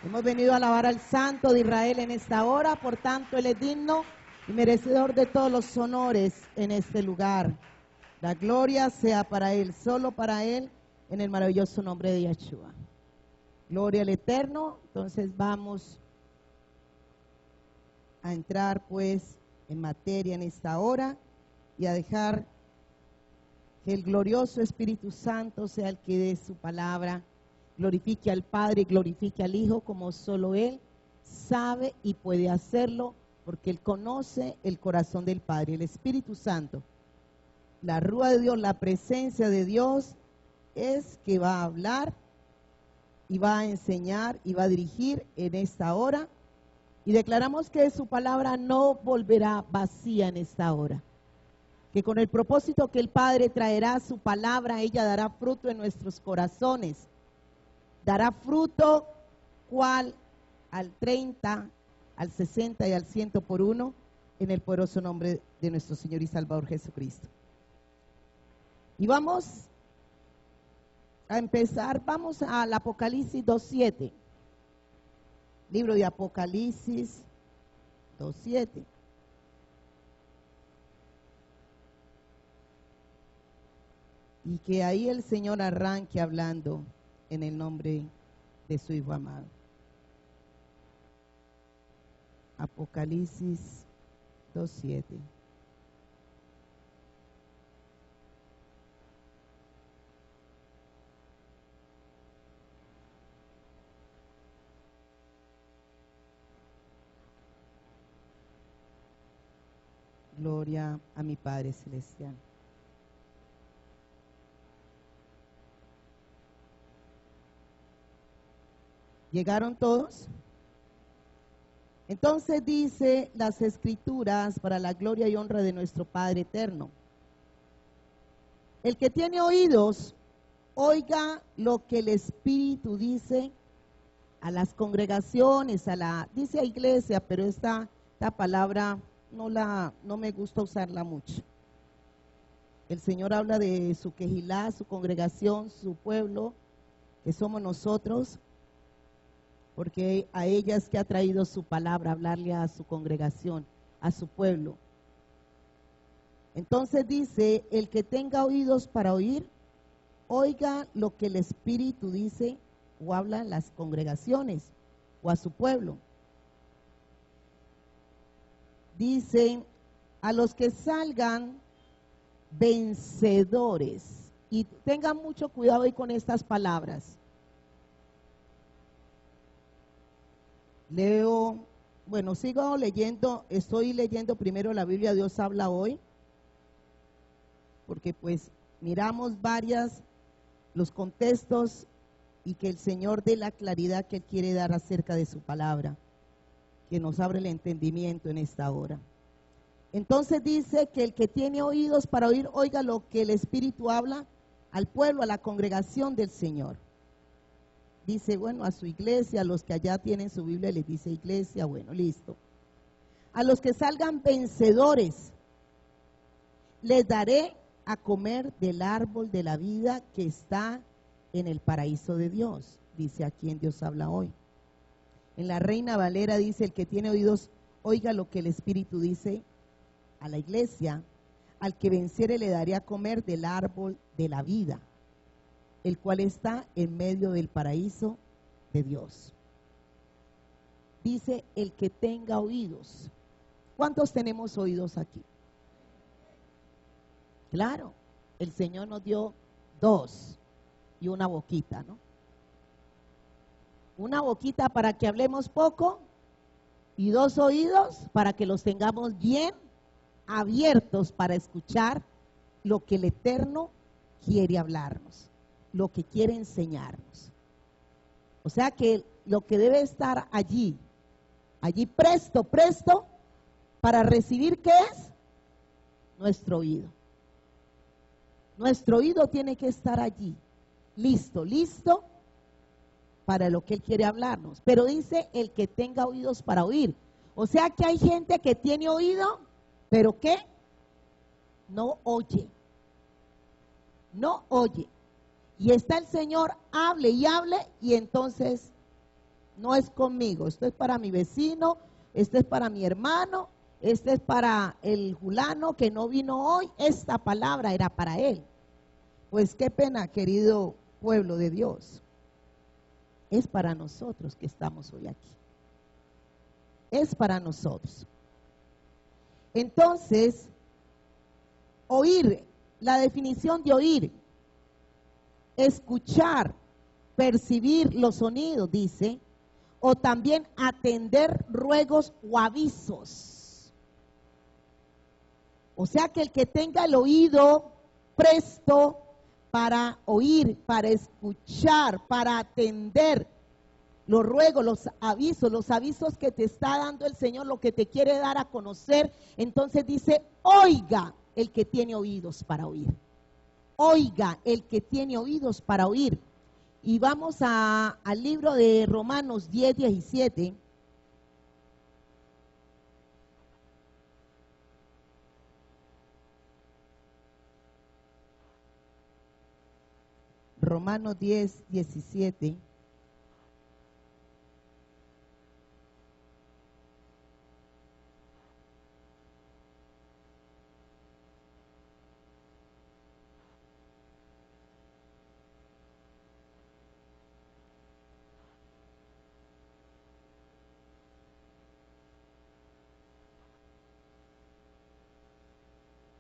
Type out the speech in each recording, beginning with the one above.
Hemos venido a alabar al Santo de Israel en esta hora, por tanto Él es digno y merecedor de todos los honores en este lugar. La gloria sea para Él, solo para Él, en el maravilloso nombre de Yeshua. Gloria al Eterno. Entonces vamos a entrar pues en materia en esta hora y a dejar que el glorioso Espíritu Santo sea el que dé su palabra, glorifique al Padre y glorifique al Hijo como solo Él sabe y puede hacerlo, porque Él conoce el corazón del Padre. El Espíritu Santo, la Rúa de Dios, la presencia de Dios es que va a hablar y va a enseñar y va a dirigir en esta hora, y declaramos que su palabra no volverá vacía en esta hora, que con el propósito que el Padre traerá su palabra, ella dará fruto en nuestros corazones, dará fruto cual al 30, al 60 y al 100 por uno, en el poderoso nombre de nuestro Señor y Salvador Jesucristo. Y vamos a empezar, vamos al Apocalipsis 2:7, libro de Apocalipsis 2:7. Y que ahí el Señor arranque hablando en el nombre de su Hijo amado. Apocalipsis 2:7. Gloria a mi Padre Celestial. ¿Llegaron todos? Entonces dice las Escrituras, para la gloria y honra de nuestro Padre eterno: el que tiene oídos, oiga lo que el Espíritu dice a las congregaciones, dice a iglesia, pero esta palabra no me gusta usarla mucho. El Señor habla de su quejilá, su congregación, su pueblo, que somos nosotros, porque a ellas que ha traído su palabra, hablarle a su congregación, a su pueblo. Entonces dice: el que tenga oídos para oír, oiga lo que el Espíritu dice o habla a las congregaciones o a su pueblo. Dice: a los que salgan vencedores. Y tengan mucho cuidado ahí con estas palabras. Sigo leyendo, estoy leyendo primero la Biblia Dios habla hoy, porque pues miramos los contextos y que el Señor dé la claridad que Él quiere dar acerca de su palabra, que nos abre el entendimiento en esta hora. Entonces dice que el que tiene oídos para oír, oiga lo que el Espíritu habla al pueblo, a la congregación del Señor. Dice, a su iglesia, a los que allá tienen su Biblia les dice iglesia, listo. A los que salgan vencedores, les daré a comer del árbol de la vida que está en el paraíso de Dios, dice aquí en Dios habla hoy. En la Reina Valera dice: el que tiene oídos, oiga lo que el Espíritu dice a la iglesia. Al que venciere le daré a comer del árbol de la vida, el cual está en medio del paraíso de Dios. Dice: el que tenga oídos. ¿Cuántos tenemos oídos aquí? Claro, el Señor nos dio 2 y una boquita, ¿no? Una boquita para que hablemos poco y 2 oídos para que los tengamos bien abiertos para escuchar lo que el Eterno quiere hablarnos, lo que quiere enseñarnos. O sea que lo que debe estar allí presto para recibir, ¿qué es? Nuestro oído. Nuestro oído tiene que estar allí, listo para lo que Él quiere hablarnos. Pero dice: el que tenga oídos para oír. O sea que hay gente que tiene oído, pero ¿qué? No oye. Y está el Señor, hable y entonces no es conmigo, esto es para mi vecino, esto es para mi hermano, este es para el fulano que no vino hoy, esta palabra era para él. Pues qué pena, querido pueblo de Dios, es para nosotros que estamos hoy aquí, es para nosotros. Entonces, oír, la definición de oír, escuchar, percibir los sonidos, dice, o también atender ruegos o avisos. O sea que el que tenga el oído presto para oír, para escuchar, para atender los ruegos, los avisos que te está dando el Señor, lo que te quiere dar a conocer, entonces dice, oiga el que tiene oídos para oír. Oiga el que tiene oídos para oír. Y vamos al libro de Romanos 10, 17. Romanos 10, 17.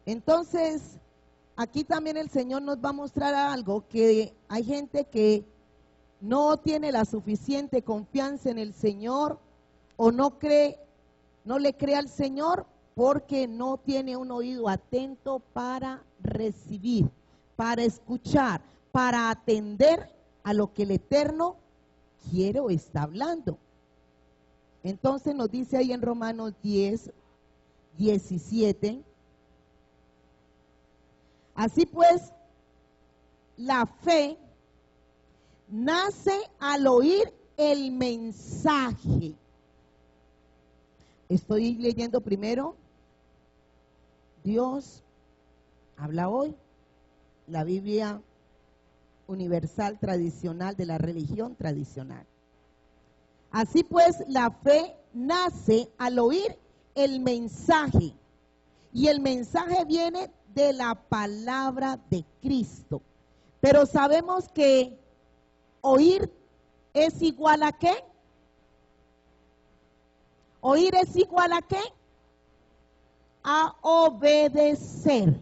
Entonces, aquí también el Señor nos va a mostrar algo, que hay gente que no tiene la suficiente confianza en el Señor o no le cree al Señor porque no tiene un oído atento para recibir, para escuchar, para atender a lo que el Eterno quiere o está hablando. Entonces nos dice ahí en Romanos 10, 17. Así pues, la fe nace al oír el mensaje. Estoy leyendo primero, Dios habla hoy, la Biblia universal tradicional de la religión tradicional. Así pues, la fe nace al oír el mensaje, y el mensaje viene de la palabra de Cristo. Pero sabemos que oír es igual a ¿qué? Oír es igual a ¿qué? A obedecer.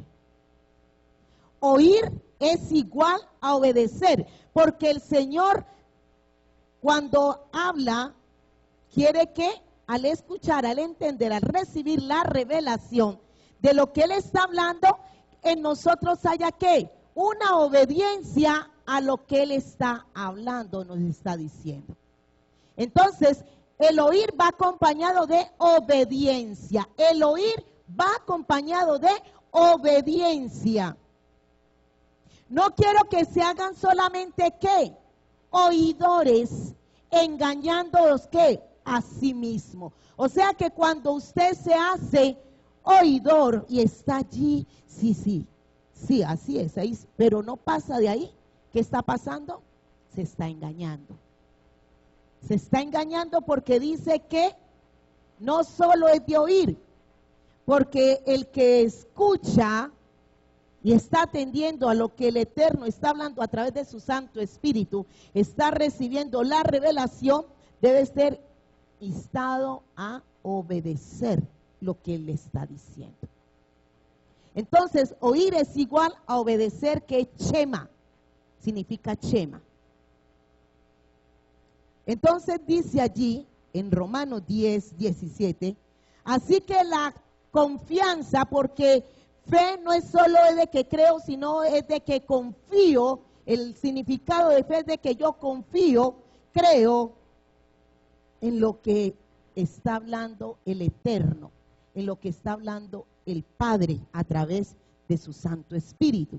Oír es igual a obedecer, porque el Señor cuando habla quiere que al escuchar, al entender, al recibir la revelación de lo que Él está hablando, en nosotros haya ¿qué? Una obediencia a lo que Él está hablando, nos está diciendo. Entonces, el oír va acompañado de obediencia. El oír va acompañado de obediencia. No quiero que se hagan solamente ¿qué? Oidores, engañándolos ¿qué? A sí mismo. O sea que cuando usted se hace oidor y está allí, sí, así es, ahí, pero no pasa de ahí. ¿Qué está pasando? Se está engañando. Se está engañando porque dice que no solo es de oír, porque el que escucha y está atendiendo a lo que el Eterno está hablando a través de su Santo Espíritu, está recibiendo la revelación, debe ser instado a obedecer lo que Él le está diciendo. Entonces, oír es igual a obedecer, que chema, significa chema. Entonces dice allí, en Romanos 10, 17, así que la confianza, porque fe no es solo de que creo, sino es de que confío. El significado de fe es de que yo confío, creo en lo que está hablando el Eterno, en lo que está hablando el Padre a través de su Santo Espíritu.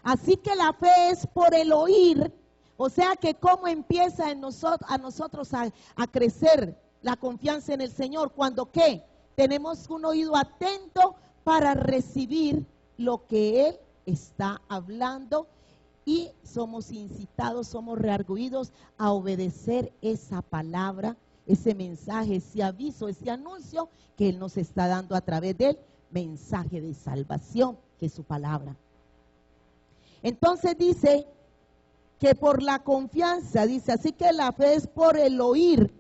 Así que la fe es por el oír. O sea que cómo empieza en a nosotros a crecer la confianza en el Señor, cuando ¿qué? Tenemos un oído atento para recibir lo que Él está hablando y somos incitados, somos reargüidos a obedecer esa palabra, ese mensaje, ese aviso, ese anuncio que Él nos está dando a través del mensaje de salvación, que es su palabra. Entonces dice que por la confianza, dice, así que la fe es por el oír.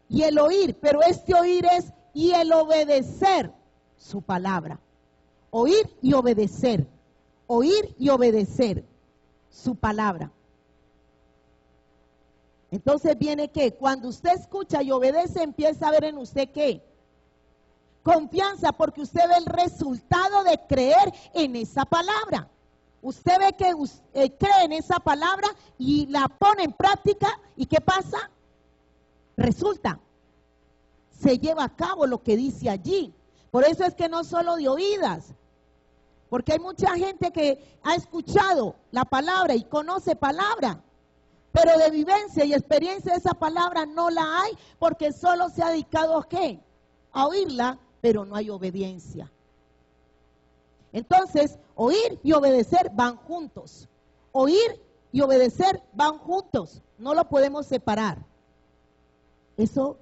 Y el oír, pero este oír es y el obedecer su palabra. Oír y obedecer. Oír y obedecer su palabra. Entonces viene que cuando usted escucha y obedece, empieza a ver en usted ¿qué? Confianza, porque usted ve el resultado de creer en esa palabra. Usted ve que cree en esa palabra y la pone en práctica, ¿y qué pasa? Resulta, se lleva a cabo lo que dice allí. Por eso es que no solo de oídas, porque hay mucha gente que ha escuchado la palabra y conoce palabra, pero de vivencia y experiencia de esa palabra no la hay, porque solo se ha dedicado ¿a qué? A oírla, pero no hay obediencia. Entonces, oír y obedecer van juntos. Oír y obedecer van juntos. No lo podemos separar. Eso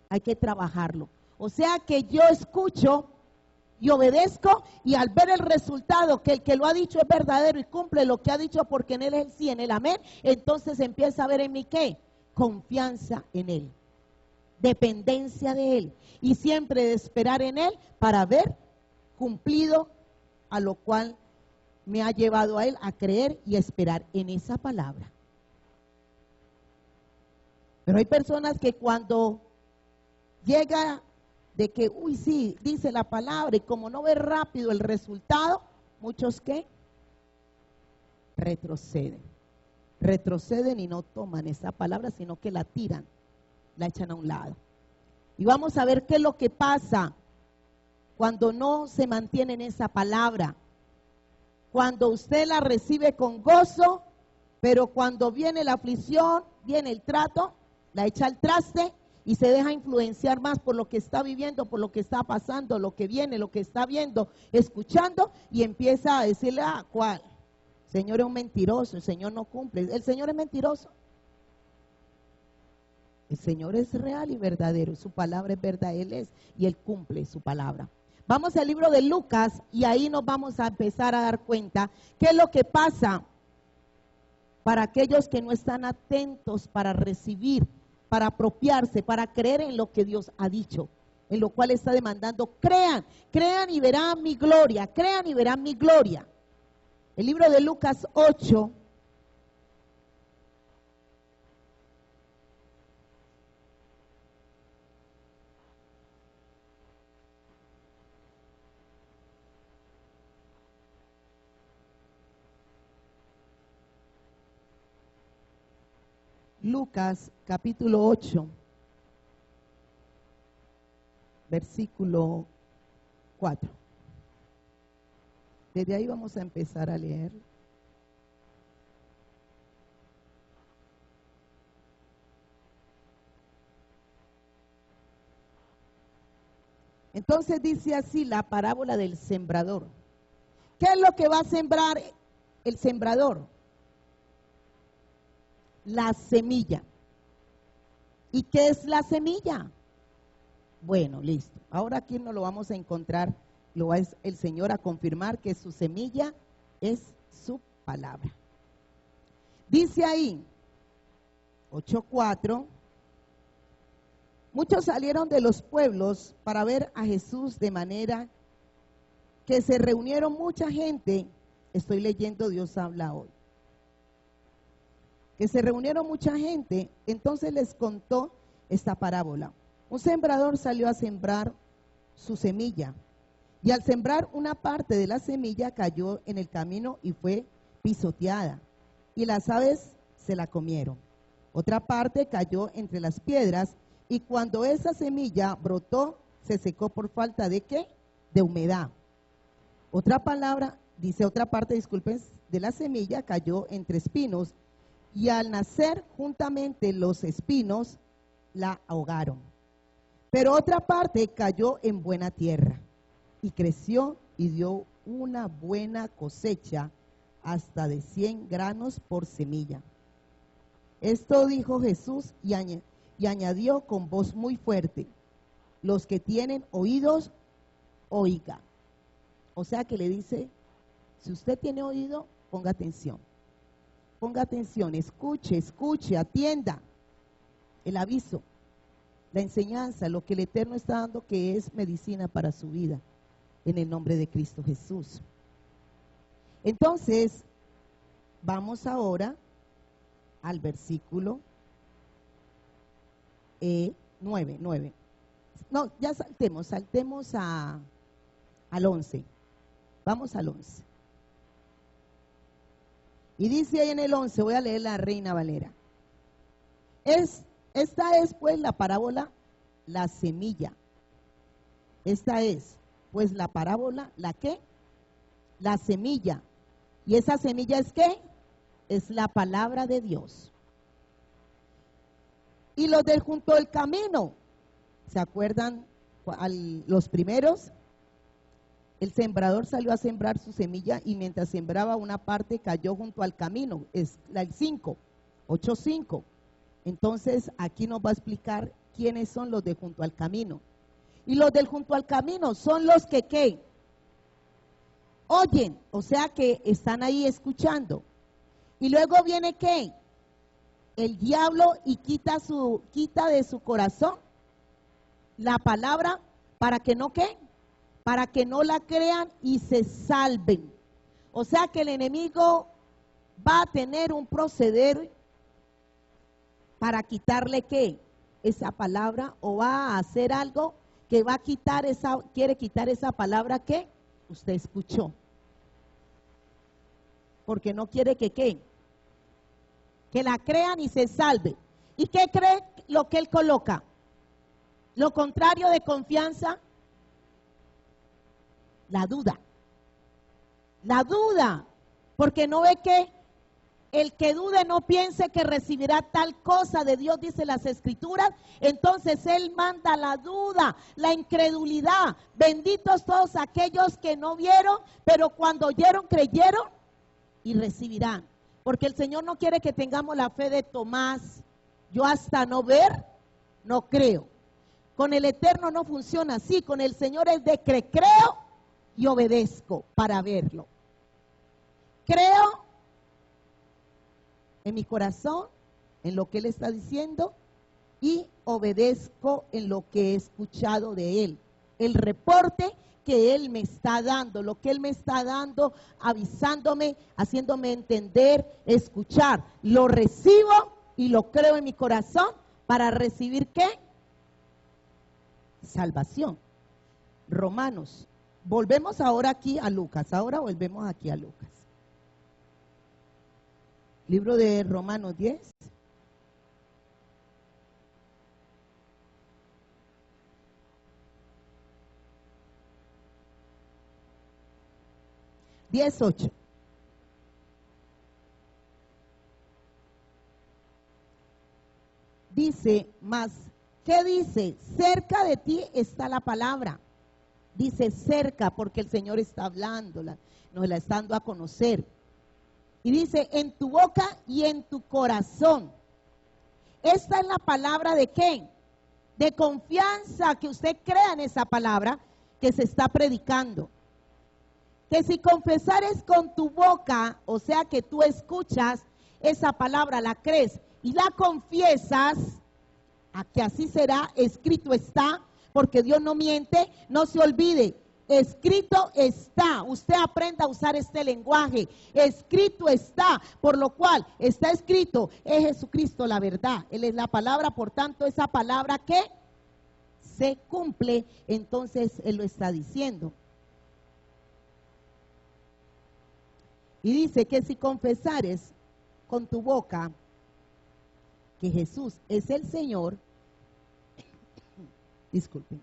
hay que trabajarlo. O sea que yo escucho y obedezco, y al ver el resultado, que el que lo ha dicho es verdadero y cumple lo que ha dicho, porque en Él es el sí, en el amén, entonces empieza a ver en mí ¿qué? Confianza en Él, dependencia de Él, y siempre de esperar en Él para ver cumplido a lo cual me ha llevado a Él a creer y a esperar en esa palabra. Pero hay personas que cuando llega de que, uy, sí, dice la palabra, y como no ve rápido el resultado, muchos ¿qué? Retroceden y no toman esa palabra, sino que la tiran, la echan a un lado. Y vamos a ver qué es lo que pasa cuando no se mantiene en esa palabra. Cuando usted la recibe con gozo, pero cuando viene la aflicción, viene el trato, la echa al traste y se deja influenciar más por lo que está viviendo, por lo que está pasando, lo que viene, lo que está viendo, escuchando, y empieza a decirle, ¿cuál? El Señor es un mentiroso, el Señor no cumple. El Señor es mentiroso. El Señor es real y verdadero, su palabra es verdad, Él es, y Él cumple su palabra. Vamos al libro de Lucas y ahí nos vamos a empezar a dar cuenta qué es lo que pasa para aquellos que no están atentos para recibir, para apropiarse, para creer en lo que Dios ha dicho, en lo cual está demandando. Crean y verán mi gloria, crean y verán mi gloria. El libro de Lucas 8. Lucas capítulo 8, versículo 4. Desde ahí vamos a empezar a leer. Entonces dice así la parábola del sembrador. ¿Qué es lo que va a sembrar el sembrador? La semilla. ¿Y qué es la semilla? Bueno, listo. Ahora aquí no lo vamos a encontrar, lo va el Señor a confirmar que su semilla es su palabra. Dice ahí, 8:4, muchos salieron de los pueblos para ver a Jesús, de manera que se reunieron mucha gente. Estoy leyendo Dios habla hoy. Que se reunieron mucha gente, entonces les contó esta parábola. Un sembrador salió a sembrar su semilla, y al sembrar una parte de la semilla cayó en el camino y fue pisoteada, y las aves se la comieron. Otra parte cayó entre las piedras, y cuando esa semilla brotó, se secó por falta de ¿qué? De humedad. Otra parte, de la semilla cayó entre espinos, y al nacer juntamente los espinos la ahogaron. Pero otra parte cayó en buena tierra y creció y dio una buena cosecha, hasta de 100 granos por semilla. Esto dijo Jesús y añadió con voz muy fuerte: los que tienen oídos, oigan. O sea que le dice, si usted tiene oído, ponga atención. Ponga atención, escuche, atienda el aviso, la enseñanza, lo que el Eterno está dando, que es medicina para su vida, en el nombre de Cristo Jesús. Entonces, vamos ahora al versículo 9. No, ya saltemos al 11. Vamos al 11. Y dice ahí en el 11, voy a leer la Reina Valera. Esta es pues la parábola, la semilla. Esta es pues la parábola, ¿la qué? La semilla. ¿Y esa semilla es qué? Es la palabra de Dios. Y los del junto al camino, ¿se acuerdan? Los primeros, el sembrador salió a sembrar su semilla y mientras sembraba, una parte cayó junto al camino, es el 5, 8:5. Entonces aquí nos va a explicar quiénes son los de junto al camino. Y los del junto al camino son los que ¿qué? Oyen, o sea que están ahí escuchando. Y luego viene ¿qué? El diablo y quita de su corazón la palabra para que no ¿qué? Para que no la crean y se salven. O sea que el enemigo va a tener un proceder para quitarle ¿qué? Esa palabra, o va a hacer algo que va a quiere quitar esa palabra que usted escuchó. Porque no quiere que ¿qué? Que la crean y se salve. ¿Y qué cree lo que él coloca? Lo contrario de confianza, la duda. La duda, porque no ve que el que dude no piense que recibirá tal cosa de Dios, dice las Escrituras. Entonces él manda la duda, la incredulidad. Benditos todos aquellos que no vieron, pero cuando oyeron, creyeron y recibirán. Porque el Señor no quiere que tengamos la fe de Tomás. Yo hasta no ver, no creo. Con el Eterno no funciona así. Con el Señor es de que creo y obedezco para verlo. Creo en mi corazón, en lo que Él está diciendo, y obedezco en lo que he escuchado de Él. El reporte que Él me está dando, lo que Él me está dando, avisándome, haciéndome entender, escuchar. Lo recibo y lo creo en mi corazón para recibir ¿qué? Salvación. Romanos. Volvemos ahora aquí a Lucas. Ahora volvemos aquí a Lucas. Libro de Romanos 10. (10:8). Dice, más, ¿qué dice? Cerca de ti está la palabra. Dice cerca porque el Señor está hablándola, nos la está dando a conocer. Y dice, en tu boca y en tu corazón. Esta es la palabra de ¿qué? De confianza, que usted crea en esa palabra que se está predicando. Que si confesares con tu boca, o sea que tú escuchas esa palabra, la crees y la confiesas, a que así será, escrito está, porque Dios no miente, no se olvide. Escrito está, usted aprenda a usar este lenguaje, escrito está, por lo cual está escrito, es Jesucristo la verdad, Él es la palabra, por tanto esa palabra que se cumple, entonces Él lo está diciendo. Y dice que si confesares con tu boca que Jesús es el Señor, disculpen,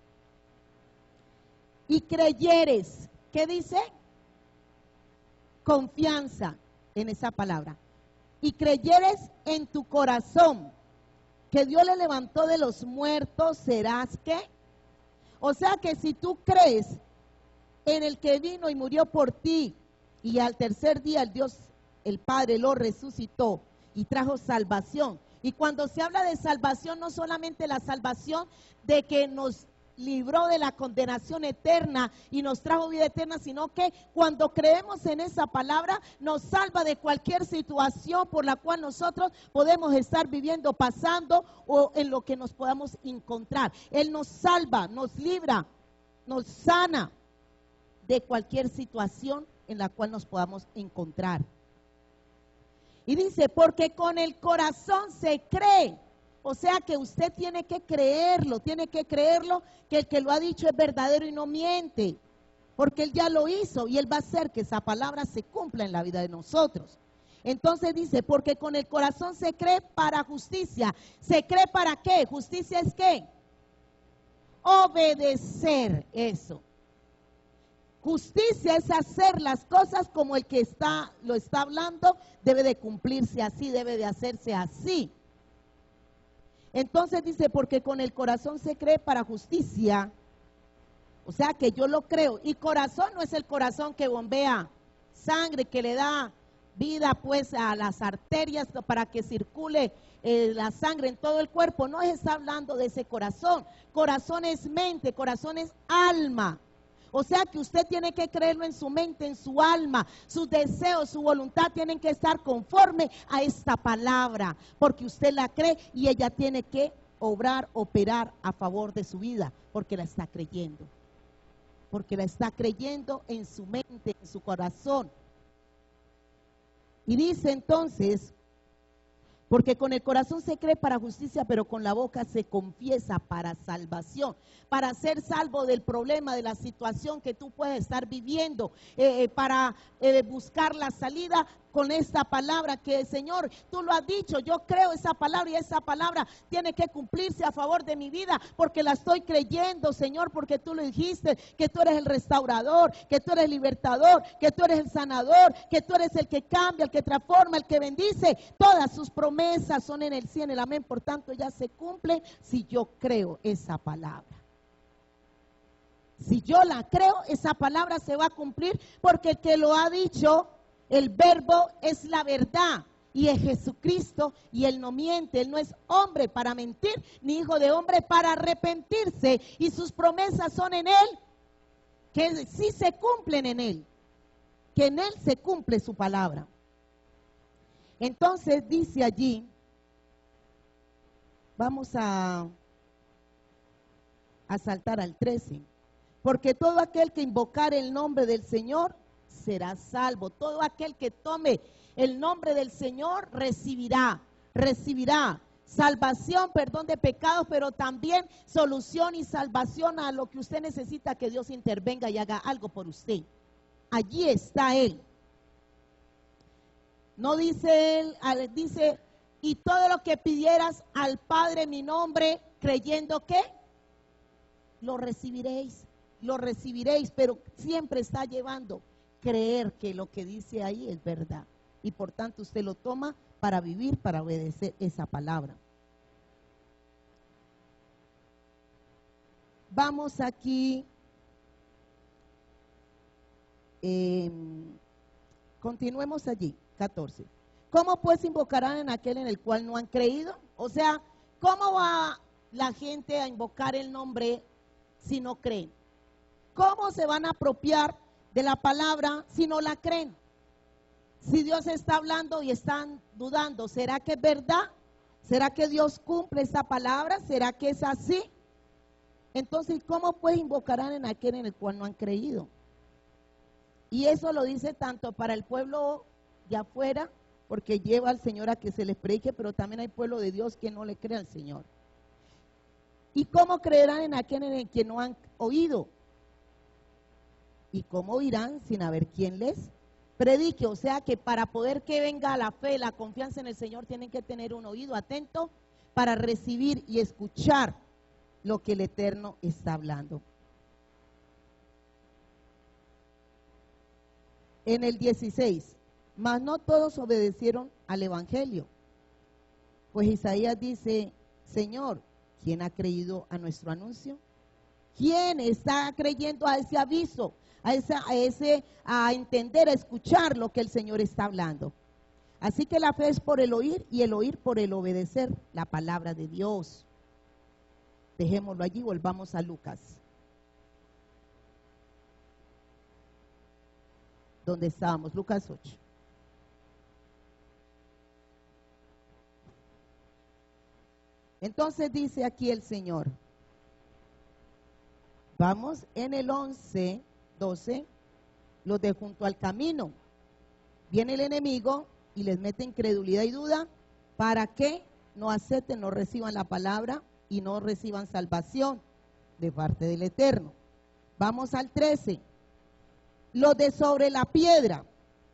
y creyeres, ¿qué dice? Confianza en esa palabra. Y creyeres en tu corazón que Dios le levantó de los muertos, serás ¿qué? O sea que si tú crees en el que vino y murió por ti, y al tercer día el Padre lo resucitó y trajo salvación. Y cuando se habla de salvación, no solamente la salvación de que nos libró de la condenación eterna y nos trajo vida eterna, sino que cuando creemos en esa palabra, nos salva de cualquier situación por la cual nosotros podemos estar viviendo, pasando o en lo que nos podamos encontrar. Él nos salva, nos libra, nos sana de cualquier situación en la cual nos podamos encontrar. Y dice, porque con el corazón se cree. O sea que usted tiene que creerlo que el que lo ha dicho es verdadero y no miente, porque Él ya lo hizo y Él va a hacer que esa palabra se cumpla en la vida de nosotros. Entonces dice, porque con el corazón se cree para justicia. ¿Se cree para qué? Justicia es ¿qué? Obedecer eso. Justicia es hacer las cosas como el que lo está hablando, debe de cumplirse así, debe de hacerse así. Entonces dice, porque con el corazón se cree para justicia, o sea que yo lo creo, y corazón no es el corazón que bombea sangre, que le da vida pues a las arterias para que circule la sangre en todo el cuerpo, no está hablando de ese corazón. Corazón es mente, corazón es alma. O sea que usted tiene que creerlo en su mente, en su alma, sus deseos, su voluntad tienen que estar conforme a esta palabra, porque usted la cree y ella tiene que obrar, operar a favor de su vida, porque la está creyendo. Porque la está creyendo en su mente, en su corazón. Y dice entonces, porque con el corazón se cree para justicia, pero con la boca se confiesa para salvación, para ser salvo del problema, de la situación que tú puedes estar viviendo, para buscar la salida con esta palabra que, Señor, tú lo has dicho, yo creo esa palabra y esa palabra tiene que cumplirse a favor de mi vida, porque la estoy creyendo, Señor, porque tú lo dijiste, que tú eres el restaurador, que tú eres el libertador, que tú eres el sanador, que tú eres el que cambia, el que transforma, el que bendice. Todas sus promesas son en el sí, en el amén, por tanto ya se cumple si yo creo esa palabra. Si yo la creo, esa palabra se va a cumplir, porque el que lo ha dicho, el verbo es la verdad y es Jesucristo, y Él no miente, Él no es hombre para mentir, ni hijo de hombre para arrepentirse, y sus promesas son en Él, que sí se cumplen en Él, que en Él se cumple su palabra. Entonces dice allí, vamos a saltar al 13, porque todo aquel que invocar el nombre del Señor será salvo. Todo aquel que tome el nombre del Señor recibirá salvación, perdón de pecados, pero también solución y salvación a lo que usted necesita, que Dios intervenga y haga algo por usted. Allí está Él. No dice Él, dice, y todo lo que pidieras al Padre en mi nombre, creyendo que lo recibiréis, pero siempre está llevando creer que lo que dice ahí es verdad, y por tanto usted lo toma para vivir, para obedecer esa palabra. Vamos aquí, continuemos allí, 14. ¿Cómo pues invocarán en aquel en el cual no han creído? O sea, ¿cómo va la gente a invocar el nombre si no creen? ¿Cómo se van a apropiar de la palabra si no la creen? Si Dios está hablando y están dudando, ¿será que es verdad? ¿Será que Dios cumple esa palabra? ¿Será que es así? Entonces, ¿cómo pues invocarán en aquel en el cual no han creído? Y eso lo dice tanto para el pueblo de afuera, porque lleva al Señor a que se les predique, pero también hay pueblo de Dios que no le cree al Señor. ¿Y cómo creerán en aquel en el que no han oído? ¿Y cómo oirán sin haber quien les predique? O sea que para poder que venga la fe, la confianza en el Señor, tienen que tener un oído atento para recibir y escuchar lo que el Eterno está hablando. En el 16, mas no todos obedecieron al Evangelio, pues Isaías dice, Señor, ¿quién ha creído a nuestro anuncio? ¿Quién está creyendo a ese aviso? a entender, a escuchar lo que el Señor está hablando. Así que la fe es por el oír y el oír por el obedecer la palabra de Dios. Dejémoslo allí, volvamos a Lucas. ¿Dónde estábamos? Lucas 8. Entonces dice aquí el Señor. Vamos en el 11, 12, los de junto al camino. Viene el enemigo y les mete incredulidad y duda para que no acepten, no reciban la palabra y no reciban salvación de parte del Eterno. Vamos al 13. Los de sobre la piedra,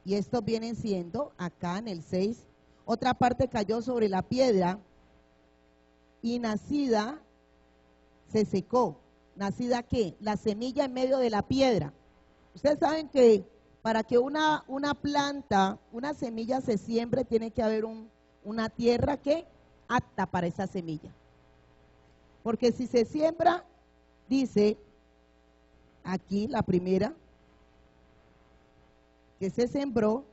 y estos vienen siendo acá en el 6, otra parte cayó sobre la piedra y nacida se secó. ¿Nacida qué? La semilla en medio de la piedra. Ustedes saben que para que una planta, una semilla se siembre, tiene que haber una tierra que apta para esa semilla. Porque si se siembra, dice aquí la primera, que se sembró,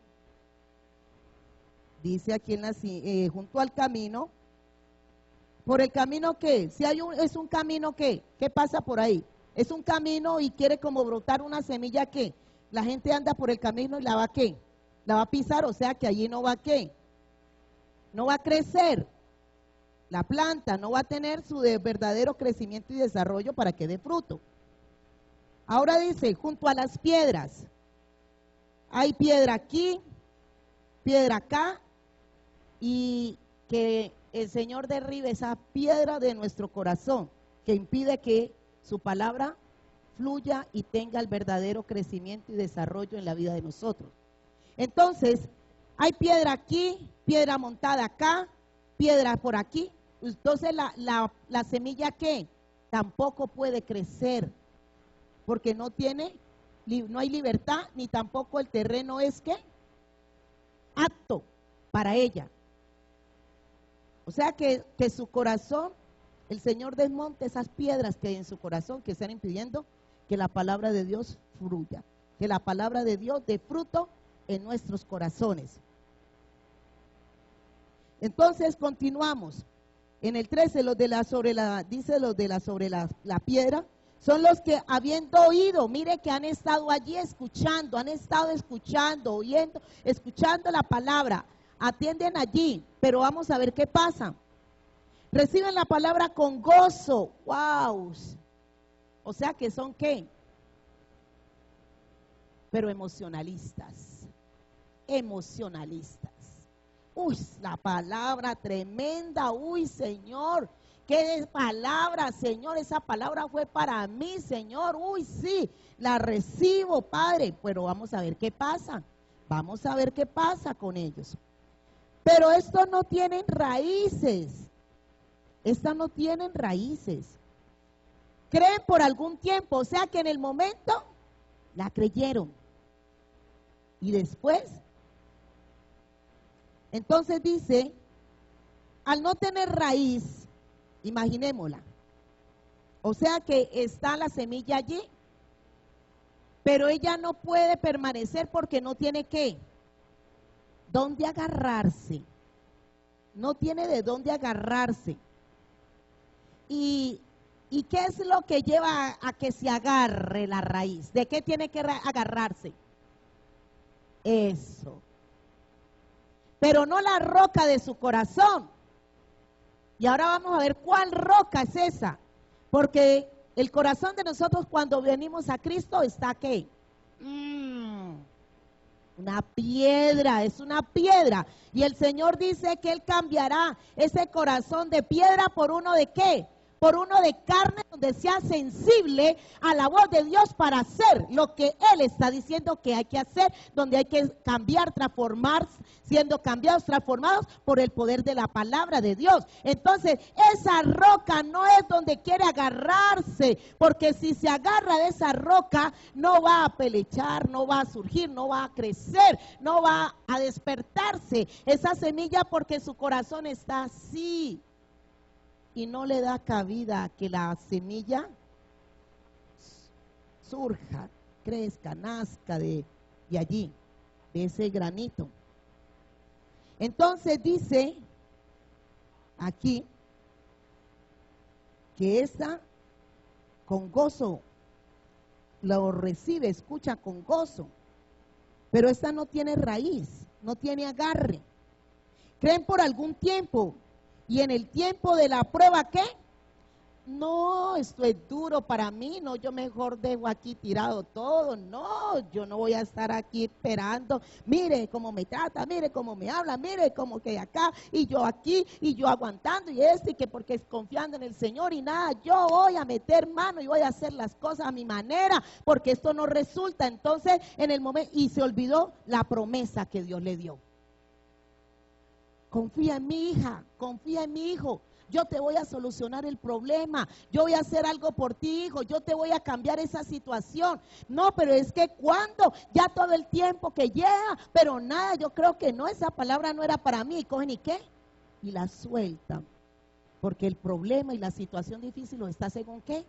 dice aquí junto al camino. ¿Por el camino qué? Si es un camino ¿qué pasa por ahí? Es un camino y quiere como brotar una semilla ¿qué? La gente anda por el camino y la va ¿qué? La va a pisar, o sea que allí no va ¿qué? No va a crecer. La planta no va a tener su verdadero crecimiento y desarrollo para que dé fruto. Ahora dice, junto a las piedras. Hay piedra aquí, piedra acá, y que el Señor derribe esa piedra de nuestro corazón que impide que su palabra fluya y tenga el verdadero crecimiento y desarrollo en la vida de nosotros. Entonces, hay piedra aquí, piedra montada acá, piedra por aquí. Entonces la semilla ¿qué? Tampoco puede crecer porque no hay libertad, ni tampoco el terreno es ¿qué? Apto para ella. O sea que su corazón, el Señor desmonte esas piedras que hay en su corazón que están impidiendo que la palabra de Dios fluya, que la palabra de Dios dé fruto en nuestros corazones. Entonces continuamos. En el 13, los de la sobre la piedra, son los que habiendo oído, mire que han estado allí escuchando, oyendo, escuchando la palabra, atienden allí, pero vamos a ver qué pasa. Reciben la palabra con gozo, wow, o sea que son ¿qué? Pero emocionalistas. Uy, la palabra tremenda, uy, Señor, qué palabra, Señor, esa palabra fue para mí, Señor, uy, sí, la recibo, Padre, pero vamos a ver qué pasa con ellos. Pero estos no tienen raíces, creen por algún tiempo, o sea que en el momento la creyeron, y después, entonces dice, al no tener raíz, imaginémosla, o sea que está la semilla allí, pero ella no puede permanecer porque no tiene ¿qué? ¿Dónde agarrarse? No tiene de dónde agarrarse. ¿Y qué es lo que lleva a que se agarre la raíz? ¿De qué tiene que agarrarse? Eso. Pero no la roca de su corazón. Y ahora vamos a ver cuál roca es esa. Porque el corazón de nosotros cuando venimos a Cristo está ¿qué? Una piedra, es una piedra. Y el Señor dice que Él cambiará ese corazón de piedra por uno de ¿qué? Por uno de carne, donde sea sensible a la voz de Dios para hacer lo que Él está diciendo que hay que hacer, donde hay que cambiar, transformar, siendo cambiados, transformados por el poder de la palabra de Dios. Entonces, esa roca no es donde quiere agarrarse, porque si se agarra de esa roca, no va a pelechar, no va a surgir, no va a crecer, no va a despertarse esa semilla, porque su corazón está así. Y no le da cabida a que la semilla surja, crezca, nazca de allí, de ese granito. Entonces dice aquí que esta con gozo lo recibe, escucha con gozo, pero esta no tiene raíz, no tiene agarre. Creen por algún tiempo y en el tiempo de la prueba, ¿qué? No, esto es duro para mí, no, yo mejor dejo aquí tirado todo, no, yo no voy a estar aquí esperando, mire cómo me trata, mire cómo me habla, mire cómo que acá, y yo aquí, y yo aguantando, y y que porque es confiando en el Señor, y nada, yo voy a meter mano y voy a hacer las cosas a mi manera, porque esto no resulta. Entonces, en el momento, y se olvidó la promesa que Dios le dio. Confía en mi hija, confía en mi hijo. Yo te voy a solucionar el problema, yo voy a hacer algo por ti, hijo, yo te voy a cambiar esa situación. No, pero es que cuando, ya todo el tiempo que llega, pero nada, yo creo que no, esa palabra no era para mí. Y cogen y ¿qué? Y la sueltan, porque el problema y la situación difícil los está, ¿según qué?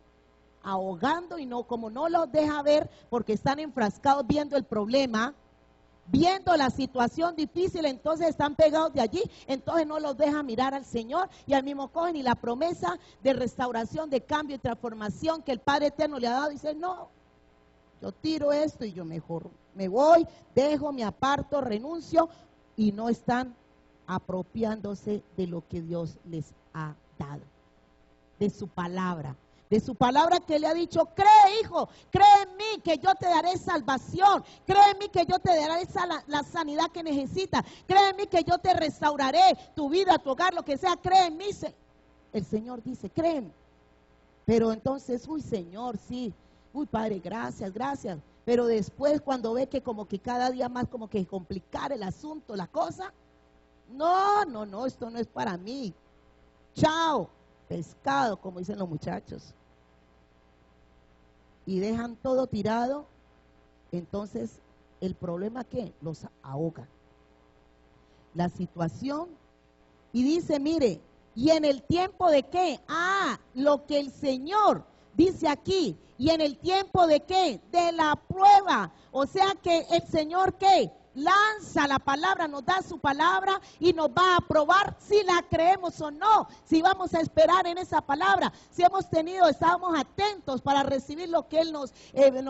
Ahogando, y no, como no los deja ver, porque están enfrascados viendo el problema, viendo la situación difícil, entonces están pegados de allí, entonces no los deja mirar al Señor, y al mismo cogen y la promesa de restauración, de cambio y transformación que el Padre Eterno le ha dado, dice, no, yo tiro esto y yo mejor me voy, dejo, me aparto, renuncio, y no están apropiándose de lo que Dios les ha dado, de su palabra. De su palabra que le ha dicho, cree, hijo, cree en mí que yo te daré salvación, cree en mí que yo te daré la sanidad que necesitas, cree en mí que yo te restauraré tu vida, tu hogar, lo que sea, cree en mí. El Señor dice, creen. Pero entonces, uy, Señor, sí, uy, Padre, gracias, gracias. Pero después cuando ve que como que cada día más como que complicar el asunto, la cosa, no, esto no es para mí. Chao. Pescado, como dicen los muchachos, y dejan todo tirado. Entonces el problema que los ahoga, la situación, y dice, mire, y en el tiempo de qué, lo que el Señor dice aquí, y en el tiempo de qué, de la prueba, o sea que el Señor qué, lanza la palabra, nos da su palabra y nos va a probar si la creemos o no, si vamos a esperar en esa palabra, si estábamos atentos para recibir lo que Él nos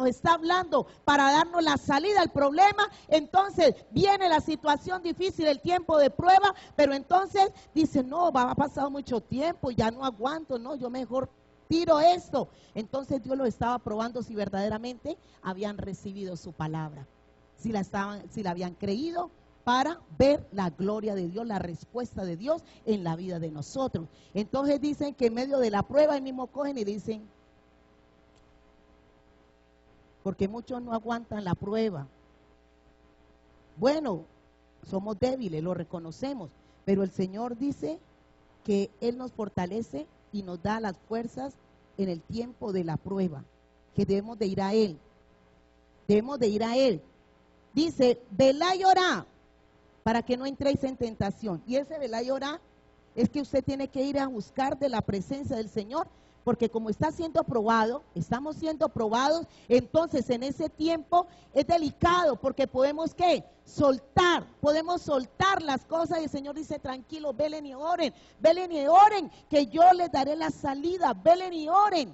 está hablando, para darnos la salida al problema. Entonces viene la situación difícil, el tiempo de prueba, pero entonces dice, no, ha pasado mucho tiempo, ya no aguanto, no, yo mejor tiro esto. Entonces Dios lo estaba probando si verdaderamente habían recibido su palabra, si la habían creído, para ver la gloria de Dios, la respuesta de Dios en la vida de nosotros. Entonces dicen que en medio de la prueba el mismo cogen y dicen, porque muchos no aguantan la prueba. Bueno, somos débiles, lo reconocemos, pero el Señor dice que Él nos fortalece y nos da las fuerzas en el tiempo de la prueba, que debemos de ir a Él, debemos de ir a Él. Dice, velá y orá para que no entréis en tentación. Y ese velá y orá es que usted tiene que ir a buscar de la presencia del Señor, porque como está siendo probado, estamos siendo probados, entonces en ese tiempo es delicado, porque podemos ¿qué? Podemos soltar las cosas, y el Señor dice, tranquilo, velen y oren, que yo les daré la salida, velen y oren.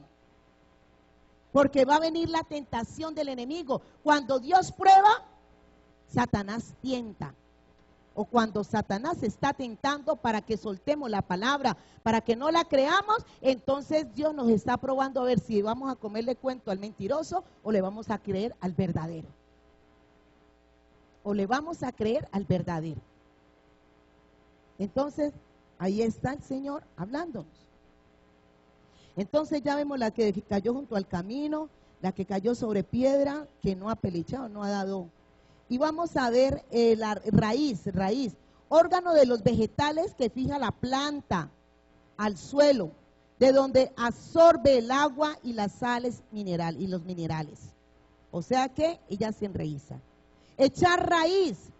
Porque va a venir la tentación del enemigo. Cuando Dios prueba, Satanás tienta, o cuando Satanás está tentando para que soltemos la palabra, para que no la creamos, entonces Dios nos está probando a ver si vamos a comerle cuento al mentiroso o le vamos a creer al verdadero. O le vamos a creer al verdadero. Entonces, ahí está el Señor hablándonos. Entonces ya vemos la que cayó junto al camino, la que cayó sobre piedra, que no ha pelichado, no ha dado. Y vamos a ver la raíz, órgano de los vegetales que fija la planta al suelo, de donde absorbe el agua y las sales y los minerales. O sea que ella se enraiza. Echar raíz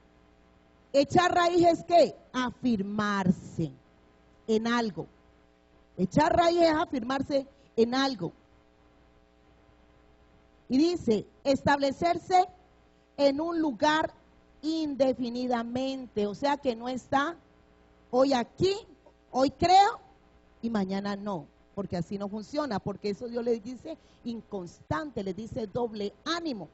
es ¿qué? Afirmarse en algo. Echar raíz es afirmarse en algo. Y dice, establecerse en un lugar indefinidamente, o sea que no está hoy aquí, hoy creo y mañana no, porque así no funciona, porque eso Dios les dice inconstante, les dice doble ánimo.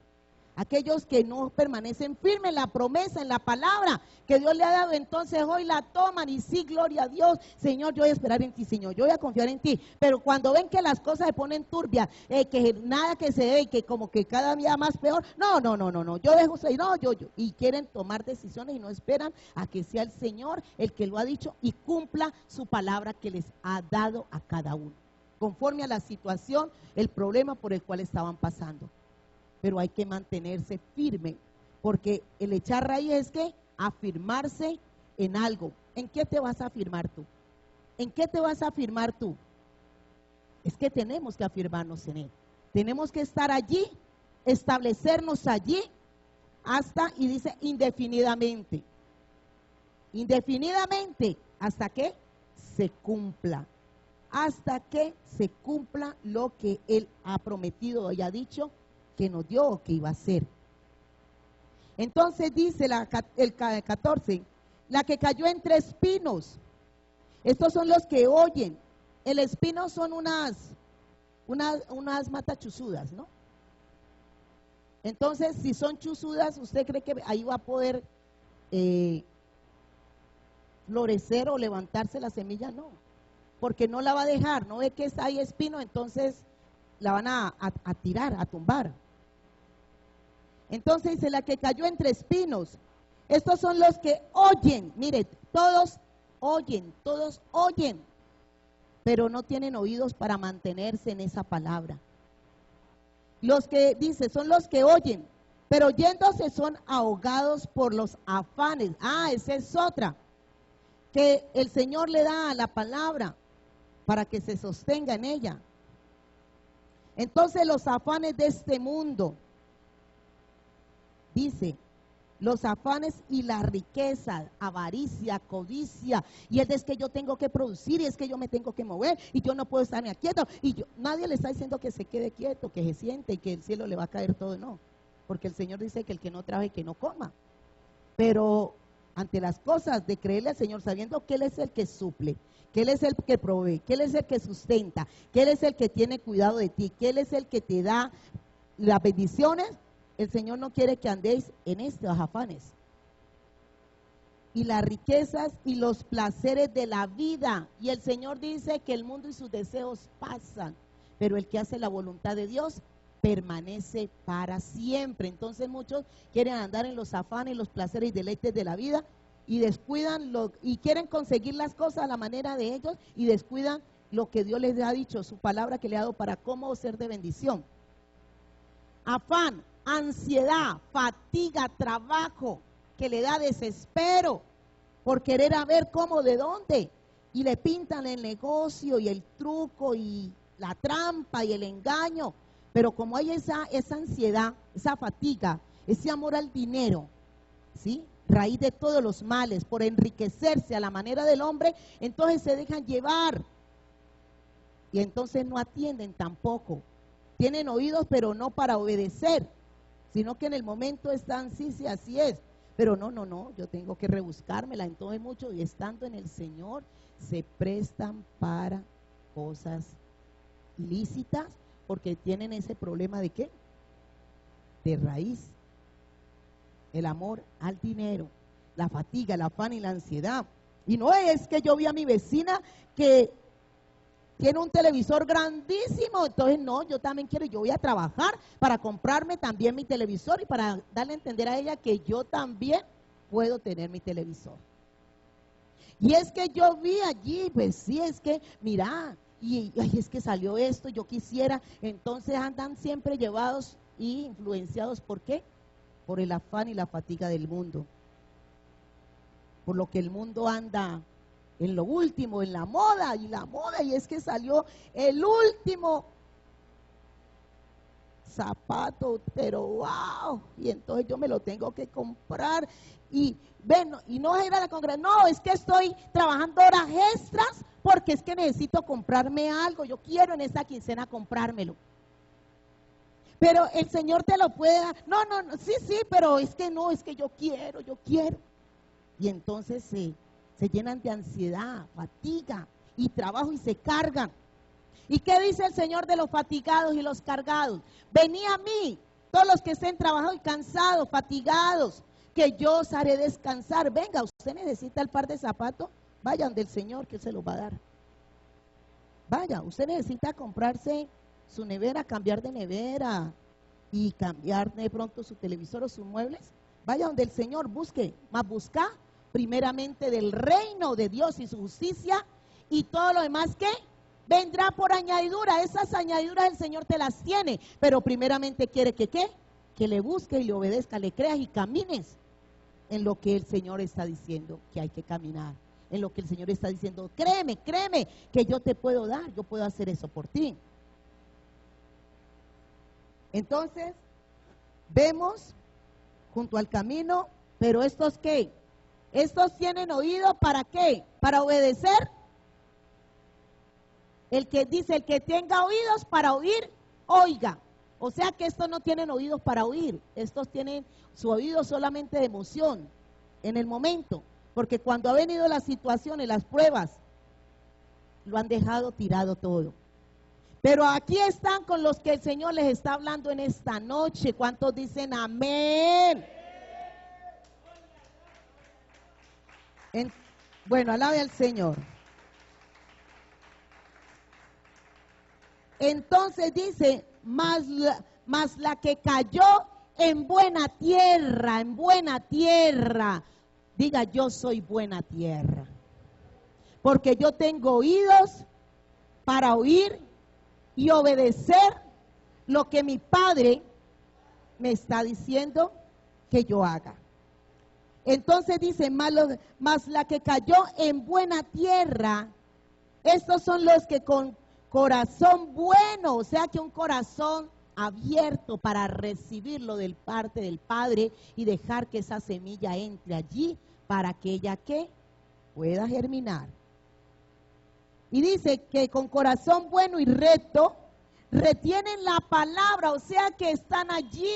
Aquellos que no permanecen firmes en la promesa, en la palabra que Dios le ha dado, entonces hoy la toman y sí, gloria a Dios. Señor, yo voy a esperar en ti, Señor, yo voy a confiar en ti. Pero cuando ven que las cosas se ponen turbias, que nada que se ve, que como que cada día más peor, no, yo dejo, no, yo. Y quieren tomar decisiones y no esperan a que sea el Señor el que lo ha dicho y cumpla su palabra que les ha dado a cada uno, conforme a la situación, el problema por el cual estaban pasando. Pero hay que mantenerse firme, porque el echar raíz es que afirmarse en algo. ¿En qué te vas a afirmar tú? ¿En qué te vas a afirmar tú? Es que tenemos que afirmarnos en Él. Tenemos que estar allí, establecernos allí, hasta, y dice indefinidamente. Indefinidamente, hasta que se cumpla. Hasta que se cumpla lo que Él ha prometido y ha dicho que nos dio o que iba a hacer. Entonces dice el 14, la que cayó entre espinos. Estos son los que oyen. El espino son unas matachuzudas, ¿no? Entonces, si son chuzudas, ¿usted cree que ahí va a poder florecer o levantarse la semilla? No, porque no la va a dejar. No ve que hay espino, entonces la van a tirar, a tumbar. Entonces dice, la que cayó entre espinos. Estos son los que oyen. Mire, todos oyen, pero no tienen oídos para mantenerse en esa palabra. Los que dice, son los que oyen, pero oyéndose son ahogados por los afanes. Esa es otra, que el Señor le da a la palabra para que se sostenga en ella. Entonces los afanes de este mundo, dice, los afanes y la riqueza, avaricia, codicia, y es que yo tengo que producir, y es que yo me tengo que mover, y yo no puedo estarme quieto, nadie le está diciendo que se quede quieto, que se siente y que el cielo le va a caer todo, no, porque el Señor dice que el que no trabaje, que no coma. Pero ante las cosas de creerle al Señor, sabiendo que Él es el que suple, que Él es el que provee, que Él es el que sustenta, que Él es el que tiene cuidado de ti, que Él es el que te da las bendiciones, el Señor no quiere que andéis en estos afanes. Y las riquezas y los placeres de la vida. Y el Señor dice que el mundo y sus deseos pasan, pero el que hace la voluntad de Dios permanece para siempre. Entonces muchos quieren andar en los afanes, los placeres y deleites de la vida y descuidan y quieren conseguir las cosas a la manera de ellos y descuidan lo que Dios les ha dicho, su palabra que le ha dado para cómo ser de bendición. Afán, ansiedad, fatiga, trabajo, que le da desespero por querer a ver cómo, de dónde, y le pintan el negocio y el truco y la trampa y el engaño, pero como hay esa ansiedad, esa fatiga, ese amor al dinero, ¿sí? Raíz de todos los males, por enriquecerse a la manera del hombre, entonces se dejan llevar y entonces no atienden tampoco. Tienen oídos, pero no para obedecer, sino que en el momento están, sí, así es, pero no, yo tengo que rebuscármela. Entonces muchos, y estando en el Señor, se prestan para cosas ilícitas, porque tienen ese problema de ¿qué? De raíz, el amor al dinero, la fatiga, el afán y la ansiedad. Y no es que yo vi a mi vecina que tiene un televisor grandísimo, entonces no, yo también quiero, yo voy a trabajar para comprarme también mi televisor y para darle a entender a ella que yo también puedo tener mi televisor. Y es que yo vi allí, pues sí, es que, mira, y es que salió esto, yo quisiera, entonces andan siempre llevados y influenciados, ¿por qué? Por el afán y la fatiga del mundo, por lo que el mundo anda en lo último, en la moda, y es que salió el último zapato, pero wow, y entonces yo me lo tengo que comprar, y bueno, y no es ir a la congregación, no, es que estoy trabajando horas extras, porque es que necesito comprarme algo, yo quiero en esta quincena comprármelo. Pero el Señor te lo puede dar. No, no, no, sí, sí, pero es que no, es que yo quiero, yo quiero. Y entonces se llenan de ansiedad, fatiga y trabajo y se cargan. ¿Y qué dice el Señor de los fatigados y los cargados? Venid a mí, todos los que estén trabajados y cansados, fatigados, que yo os haré descansar. Venga, usted necesita el par de zapatos, vayan del Señor que se los va a dar. Vaya, usted necesita comprarse su nevera, cambiar de nevera y cambiar de pronto su televisor o sus muebles. Vaya donde el Señor, busque, más busca primeramente del reino de Dios y su justicia, y todo lo demás que vendrá por añadidura. Esas añadiduras el Señor te las tiene, pero primeramente quiere que ¿qué? Que le busque y le obedezca, le creas y camines en lo que el Señor está diciendo que hay que caminar, en lo que el Señor está diciendo, créeme, créeme que yo te puedo dar, yo puedo hacer eso por ti. Entonces, vemos junto al camino, pero estos ¿qué? Estos tienen oído, ¿para qué? Para obedecer. El que dice, el que tenga oídos para oír, oiga. O sea que estos no tienen oídos para oír, estos tienen su oído solamente de emoción, en el momento, porque cuando ha venido las situaciones, las pruebas, lo han dejado tirado todo. Pero aquí están con los que el Señor les está hablando en esta noche. ¿Cuántos dicen amén? Bueno, alabe al Señor. Entonces dice, mas la que cayó en buena tierra, diga, yo soy buena tierra, porque yo tengo oídos para oír y obedecer lo que mi Padre me está diciendo que yo haga. Entonces dice, mas la que cayó en buena tierra, estos son los que con corazón bueno, o sea que un corazón abierto para recibirlo del parte del Padre y dejar que esa semilla entre allí para que ella ¿qué? Pueda germinar. Y dice que con corazón bueno y recto retienen la palabra, o sea que están allí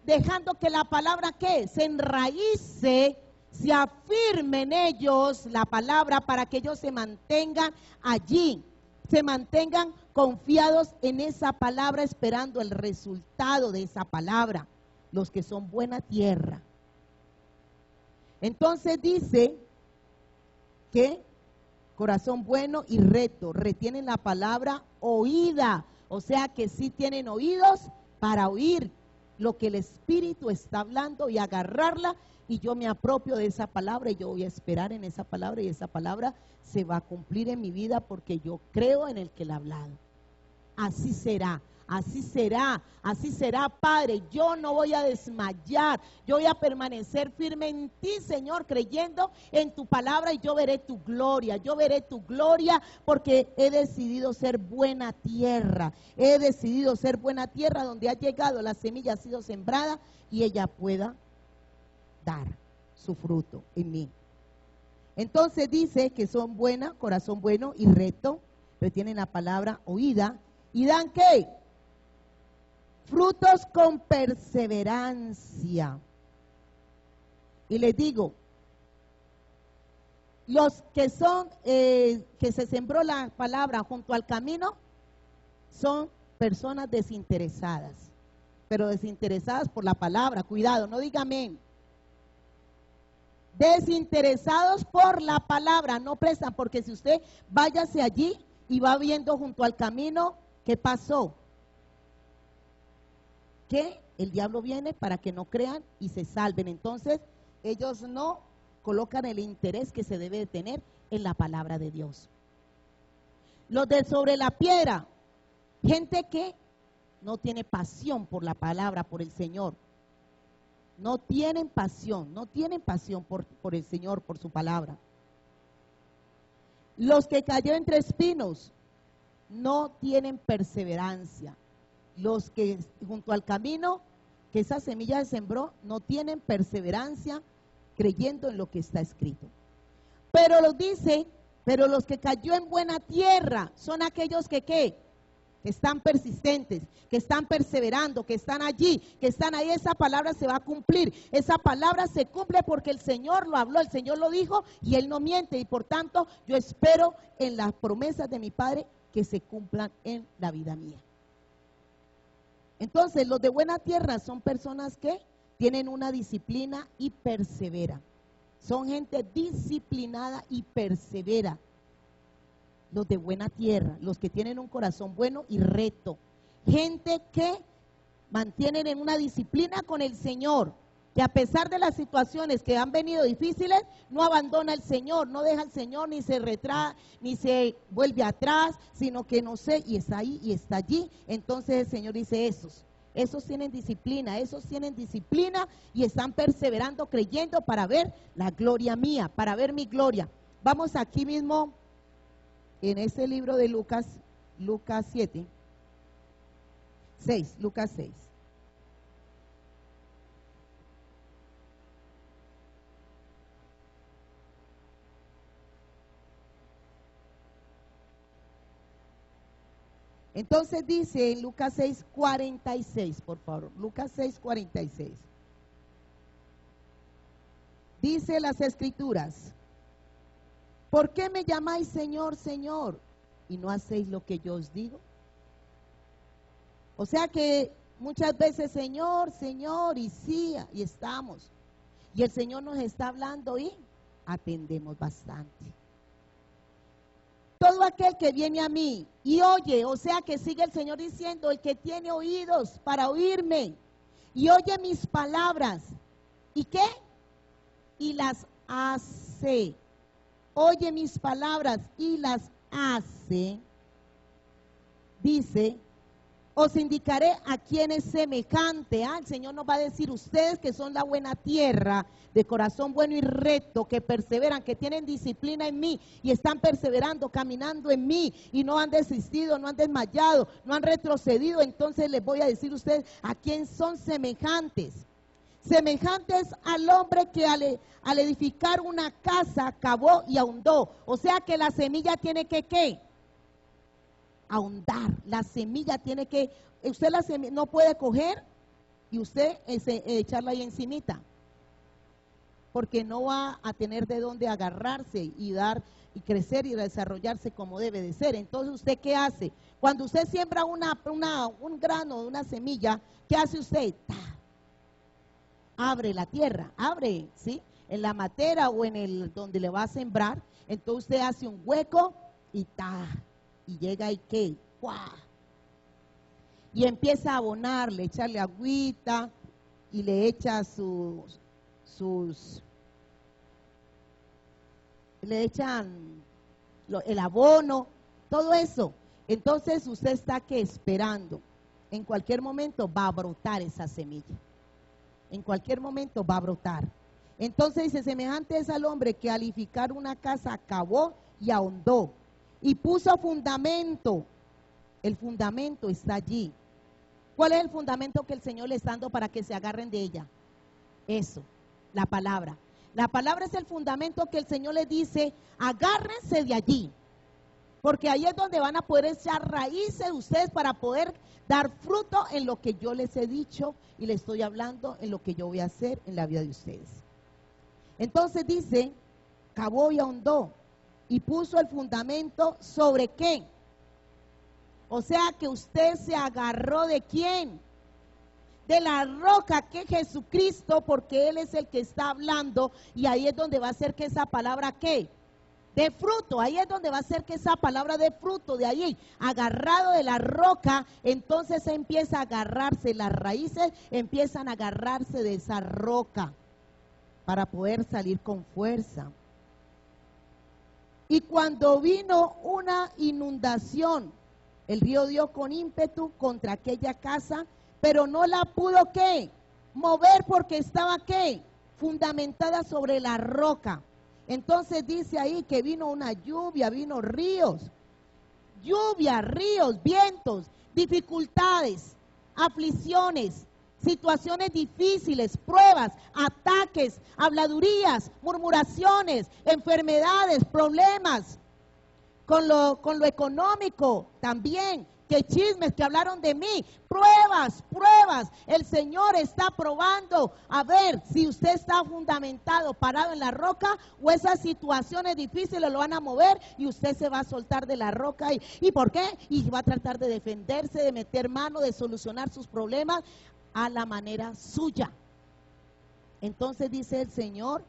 dejando que la palabra ¿qué? Se enraíce, se afirme en ellos la palabra para que ellos se mantengan allí, se mantengan confiados en esa palabra, esperando el resultado de esa palabra, los que son buena tierra. Entonces dice que corazón bueno y recto retienen la palabra oída, o sea que sí tienen oídos para oír lo que el Espíritu está hablando y agarrarla, y yo me apropio de esa palabra y yo voy a esperar en esa palabra, y esa palabra se va a cumplir en mi vida porque yo creo en el que la ha hablado. Así será, así será, así será, Padre. Yo no voy a desmayar, yo voy a permanecer firme en ti, Señor, creyendo en tu palabra, y yo veré tu gloria porque he decidido ser buena tierra, he decidido ser buena tierra donde ha llegado, la semilla ha sido sembrada y ella pueda dar su fruto en mí. Entonces dice que son buena, corazón bueno y recto, retienen la palabra oída y dan ¿qué? Frutos con perseverancia. Y les digo, los que son, que se sembró la palabra junto al camino, son personas desinteresadas, pero desinteresadas por la palabra. Cuidado, no diga amén. Desinteresados por la palabra, no prestan, porque si usted váyase allí y va viendo junto al camino, ¿qué pasó? Que el diablo viene para que no crean y se salven. Entonces ellos no colocan el interés que se debe de tener en la palabra de Dios. Los de sobre la piedra, gente que no tiene pasión por la palabra, por el Señor. No tienen pasión por el Señor, por su palabra. Los que cayó entre espinos no tienen perseverancia. Los que junto al camino, que esa semilla se sembró, no tienen perseverancia creyendo en lo que está escrito. Pero los dice, pero los que cayó en buena tierra son aquellos que ¿qué? que están persistentes, que están perseverando, que están allí, que están ahí, esa palabra se va a cumplir. Esa palabra se cumple porque el Señor lo habló, el Señor lo dijo y Él no miente. Y por tanto, yo espero en las promesas de mi Padre que se cumplan en la vida mía. Entonces, los de buena tierra son personas que tienen una disciplina y perseveran. Son gente disciplinada y persevera. Los de buena tierra, los que tienen un corazón bueno y recto. Gente que mantienen en una disciplina con el Señor, que a pesar de las situaciones que han venido difíciles, no abandona al Señor, no deja al Señor, ni se retrasa, ni se vuelve atrás, sino que no sé, y está ahí y está allí. Entonces el Señor dice, esos tienen disciplina y están perseverando, creyendo para ver la gloria mía, para ver mi gloria. Vamos aquí mismo en ese libro de Lucas 7, 6, Lucas 6. Entonces dice en Lucas 6:46, por favor, Lucas 6:46. Dice las Escrituras, ¿por qué me llamáis Señor, Señor, y no hacéis lo que yo os digo? O sea que muchas veces Señor, Señor, y sí, y estamos. Y el Señor nos está hablando y atendemos bastante. Todo aquel que viene a mí y oye, o sea que sigue el Señor diciendo, el que tiene oídos para oírme y oye mis palabras, ¿y qué? Y las hace. Oye mis palabras y las hace. Dice, os indicaré a quién es semejante. El Señor nos va a decir, ustedes que son la buena tierra, de corazón bueno y recto, que perseveran, que tienen disciplina en mí y están perseverando, caminando en mí y no han desistido, no han desmayado, no han retrocedido. Entonces les voy a decir a ustedes a quién son semejantes. Semejantes al hombre que al edificar una casa cavó y ahondó. O sea que la semilla tiene que ¿qué? Ahondar. La semilla tiene que, usted la semilla no puede coger y usted echarla ahí encimita, porque no va a tener de dónde agarrarse y dar y crecer y desarrollarse como debe de ser. Entonces, ¿usted qué hace? Cuando usted siembra un grano, una semilla, ¿qué hace usted? Abre la tierra, abre, ¿sí? En la matera o en el donde le va a sembrar. Entonces usted hace un hueco y y llega y ¿qué? ¡Guau! Y empieza a abonarle, echarle agüita y le echa le echan el abono, todo eso. Entonces usted está que esperando. En cualquier momento va a brotar esa semilla. En cualquier momento va a brotar. Entonces dice, semejante es al hombre que al edificar una casa cavó y ahondó y puso fundamento. El fundamento está allí. ¿Cuál es el fundamento que el Señor le está dando para que se agarren de ella? Eso, la palabra. La palabra es el fundamento que el Señor les dice, agárrense de allí, porque ahí es donde van a poder echar raíces ustedes para poder dar fruto en lo que yo les he dicho y les estoy hablando, en lo que yo voy a hacer en la vida de ustedes. Entonces dice, cavó y ahondó y puso el fundamento ¿sobre qué? O sea que usted se agarró ¿de quién? De la roca que es Jesucristo, porque Él es el que está hablando y ahí es donde va a hacer que esa palabra ¿qué? De fruto, ahí es donde va a ser que esa palabra de fruto, de ahí, agarrado de la roca, entonces empieza a agarrarse, las raíces empiezan a agarrarse de esa roca para poder salir con fuerza. Y cuando vino una inundación, el río dio con ímpetu contra aquella casa, pero no la pudo ¿qué? Mover porque estaba ¿qué? Fundamentada sobre la roca. Entonces dice ahí que vino una lluvia, vino ríos, vientos, dificultades, aflicciones, situaciones difíciles, pruebas, ataques, habladurías, murmuraciones, enfermedades, problemas, con lo económico también, que chismes, que hablaron de mí. Pruebas, pruebas. El Señor está probando a ver si usted está fundamentado, parado en la roca, o esas situaciones difíciles lo van a mover y usted se va a soltar de la roca. ¿Y por qué? Y va a tratar de defenderse, de meter mano, de solucionar sus problemas a la manera suya. Entonces dice el Señor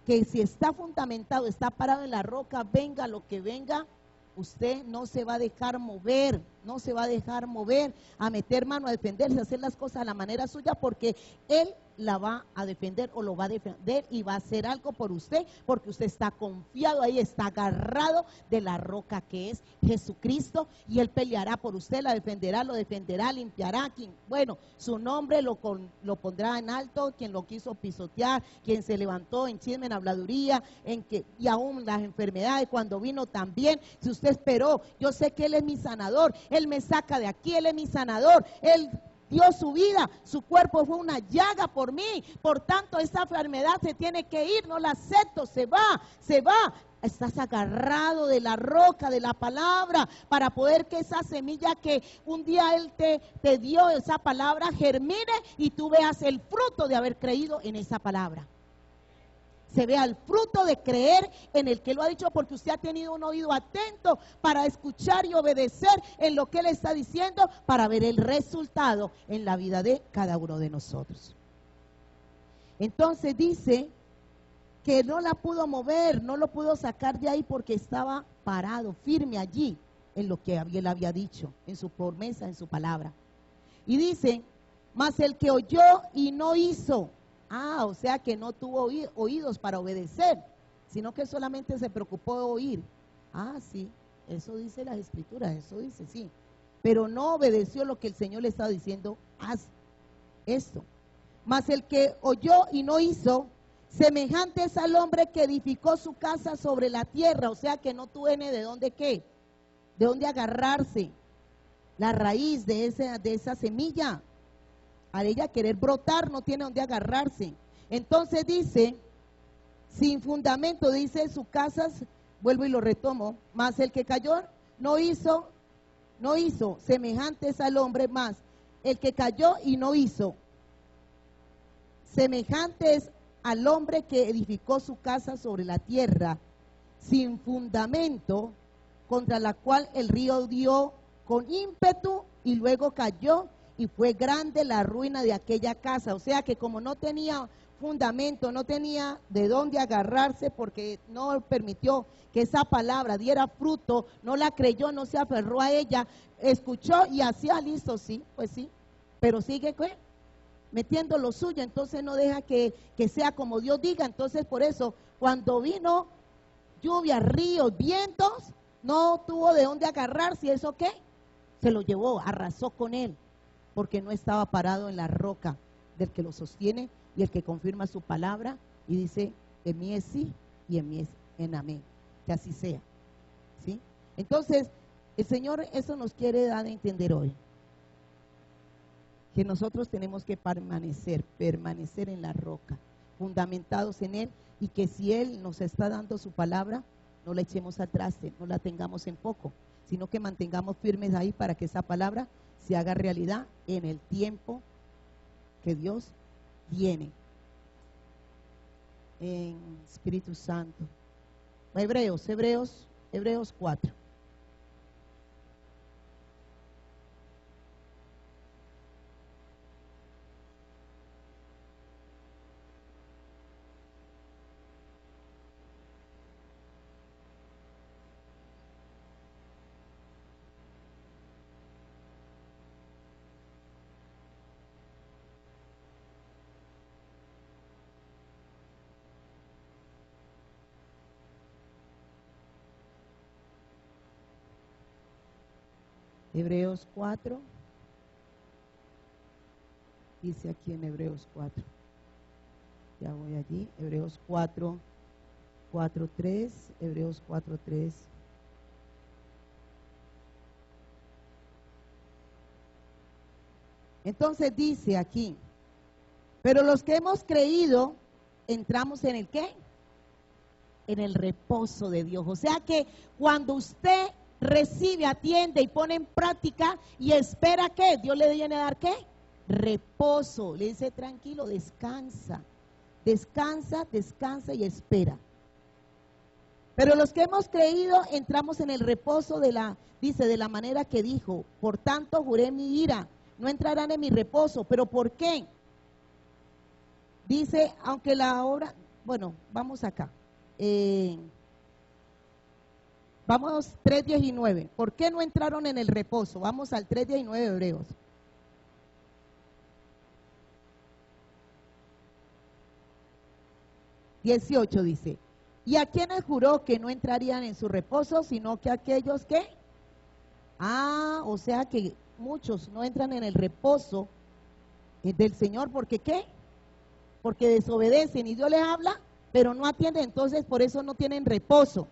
que si está fundamentado, está parado en la roca, venga lo que venga, usted no se va a dejar mover, no se va a dejar mover a meter mano, a defenderse, a hacer las cosas a la manera suya, porque Él la va a defender o lo va a defender y va a hacer algo por usted, porque usted está confiado ahí, está agarrado de la roca que es Jesucristo, y Él peleará por usted, la defenderá, lo defenderá, limpiará, bueno, su nombre lo pondrá en alto, quien lo quiso pisotear, quien se levantó en chisme, en habladuría, y aún las enfermedades, cuando vino también, si usted esperó, yo sé que Él es mi sanador, Él me saca de aquí, Él es mi sanador, Él dio su vida, su cuerpo fue una llaga por mí, por tanto esta enfermedad se tiene que ir, no la acepto, se va. Estás agarrado de la roca, de la palabra, para poder que esa semilla que un día Él te dio, esa palabra, germine y tú veas el fruto de haber creído en esa palabra. Se vea el fruto de creer en el que lo ha dicho, porque usted ha tenido un oído atento para escuchar y obedecer en lo que Él está diciendo, para ver el resultado en la vida de cada uno de nosotros. Entonces dice que no la pudo mover, no lo pudo sacar de ahí porque estaba parado, firme allí en lo que Él había dicho, en su promesa, en su palabra. Y dice, mas el que oyó y no hizo. O sea que no tuvo oídos para obedecer, sino que solamente se preocupó de oír. Sí, eso dice las escrituras, eso dice, sí. Pero no obedeció lo que el Señor le estaba diciendo, haz esto. Mas el que oyó y no hizo, semejante es al hombre que edificó su casa sobre la tierra, o sea que no tiene de dónde qué, de dónde agarrarse, la raíz de esa semilla. Al ella querer brotar, no tiene donde agarrarse. Entonces dice, sin fundamento, dice, su casa, vuelvo y lo retomo, más el que cayó no hizo, semejantes al hombre, más el que cayó y no hizo, semejantes al hombre que edificó su casa sobre la tierra, sin fundamento, contra la cual el río dio con ímpetu y luego cayó, y fue grande la ruina de aquella casa. O sea que como no tenía fundamento, no tenía de dónde agarrarse, porque no permitió que esa palabra diera fruto, no la creyó, no se aferró a ella, escuchó y hacía listo, sí, pues sí, pero sigue ¿qué? Metiendo lo suyo, entonces no deja que sea como Dios diga. Entonces por eso cuando vino lluvia, ríos, vientos, no tuvo de dónde agarrarse. ¿Y eso qué? Se lo llevó, arrasó con él, porque no estaba parado en la roca del que lo sostiene y el que confirma su palabra y dice, en mí es sí y en mí es en amén, que así sea, ¿sí? Entonces, el Señor eso nos quiere dar a entender hoy, que nosotros tenemos que permanecer en la roca, fundamentados en Él, y que si Él nos está dando su palabra, no la echemos atrás, no la tengamos en poco, sino que mantengamos firmes ahí para que esa palabra se haga realidad en el tiempo que Dios tiene. En Espíritu Santo. Hebreos 4. Hebreos 4, dice aquí en Hebreos 4, ya voy allí, Hebreos 4, 4:3, Hebreos 4:3. Entonces dice aquí, pero los que hemos creído, entramos en el ¿qué? En el reposo de Dios. O sea que cuando usted recibe, atiende y pone en práctica y espera que Dios le viene a dar ¿qué? Reposo. Le dice tranquilo, descansa, descansa, descansa y espera. Pero los que hemos creído entramos en el reposo dice, de la manera que dijo, por tanto juré mi ira, no entrarán en mi reposo. ¿Pero por qué? Dice, aunque la obra, bueno, vamos acá. Vamos 3:19. ¿Por qué no entraron en el reposo? Vamos al 3:19 de Hebreos. (18) dice, ¿y a quiénes juró que no entrarían en su reposo, sino que aquellos que? O sea que muchos no entran en el reposo del Señor, ¿porque qué? Porque desobedecen y Dios les habla, pero no atienden, entonces por eso no tienen reposo.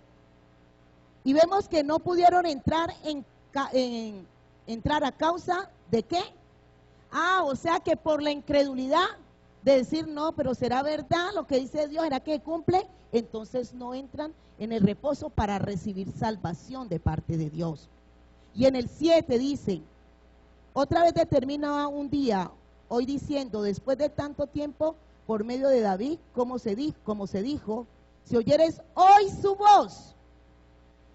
Y vemos que no pudieron entrar entrar a causa de ¿qué? O sea que por la incredulidad de decir no, pero será verdad lo que dice Dios, ¿será que cumple? Entonces no entran en el reposo para recibir salvación de parte de Dios. Y en el 7 dice, otra vez determina un día, hoy diciendo, después de tanto tiempo, por medio de David, como se dijo, si oyereis hoy su voz,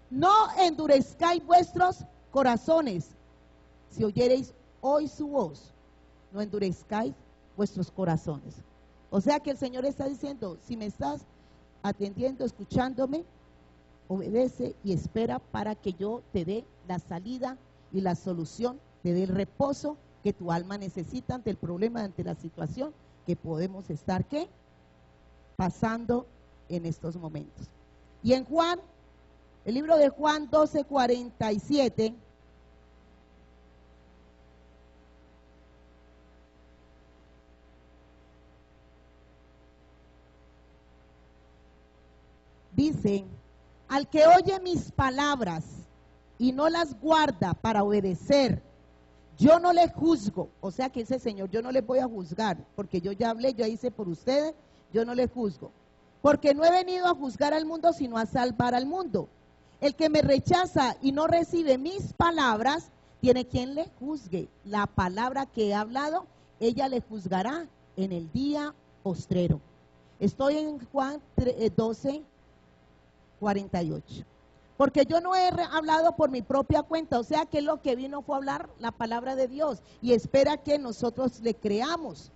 no endurezcáis vuestros corazones. Si oyereis hoy su voz, no endurezcáis vuestros corazones. O sea que el Señor está diciendo, si me estás atendiendo, escuchándome, obedece y espera para que yo te dé la salida y la solución, te dé el reposo que tu alma necesita ante el problema, ante la situación que podemos estar ¿qué? Pasando en estos momentos. Y en Juan, el libro de Juan 12:47, dice, al que oye mis palabras y no las guarda para obedecer, yo no le juzgo. O sea que ese Señor, yo no les voy a juzgar, porque yo ya hablé, yo hice por ustedes, yo no les juzgo. Porque no he venido a juzgar al mundo, sino a salvar al mundo. El que me rechaza y no recibe mis palabras, tiene quien le juzgue. La palabra que he hablado, ella le juzgará en el día postrero. Estoy en Juan 12:48. Porque yo no he hablado por mi propia cuenta, o sea que lo que vino fue a hablar la palabra de Dios y espera que nosotros le creamos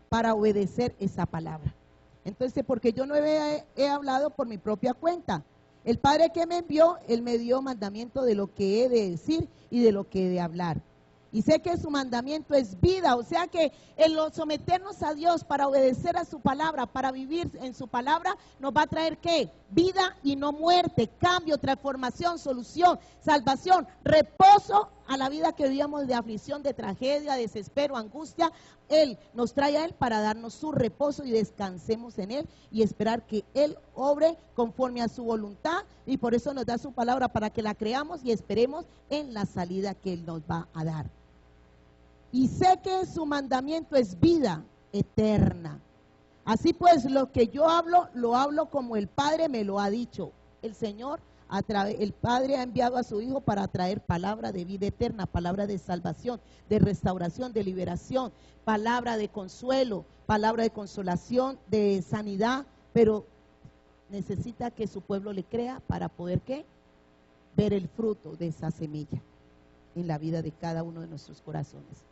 para obedecer esa palabra. Entonces, porque yo no he hablado por mi propia cuenta. El Padre que me envió, Él me dio mandamiento de lo que he de decir y de lo que he de hablar. Y sé que su mandamiento es vida, o sea que el someternos a Dios para obedecer a su palabra, para vivir en su palabra, nos va a traer ¿qué? Vida y no muerte, cambio, transformación, solución, salvación, reposo a la vida que vivíamos de aflicción, de tragedia, desespero, angustia. Él nos trae a Él para darnos su reposo y descansemos en Él y esperar que Él obre conforme a su voluntad, y por eso nos da su palabra para que la creamos y esperemos en la salida que Él nos va a dar. Y sé que su mandamiento es vida eterna. Así pues, lo que yo hablo, lo hablo como el Padre me lo ha dicho. El Señor, el Padre ha enviado a su Hijo para traer palabra de vida eterna, palabra de salvación, de restauración, de liberación, palabra de consuelo, palabra de consolación, de sanidad, pero necesita que su pueblo le crea para poder ¿qué? Ver el fruto de esa semilla en la vida de cada uno de nuestros corazones.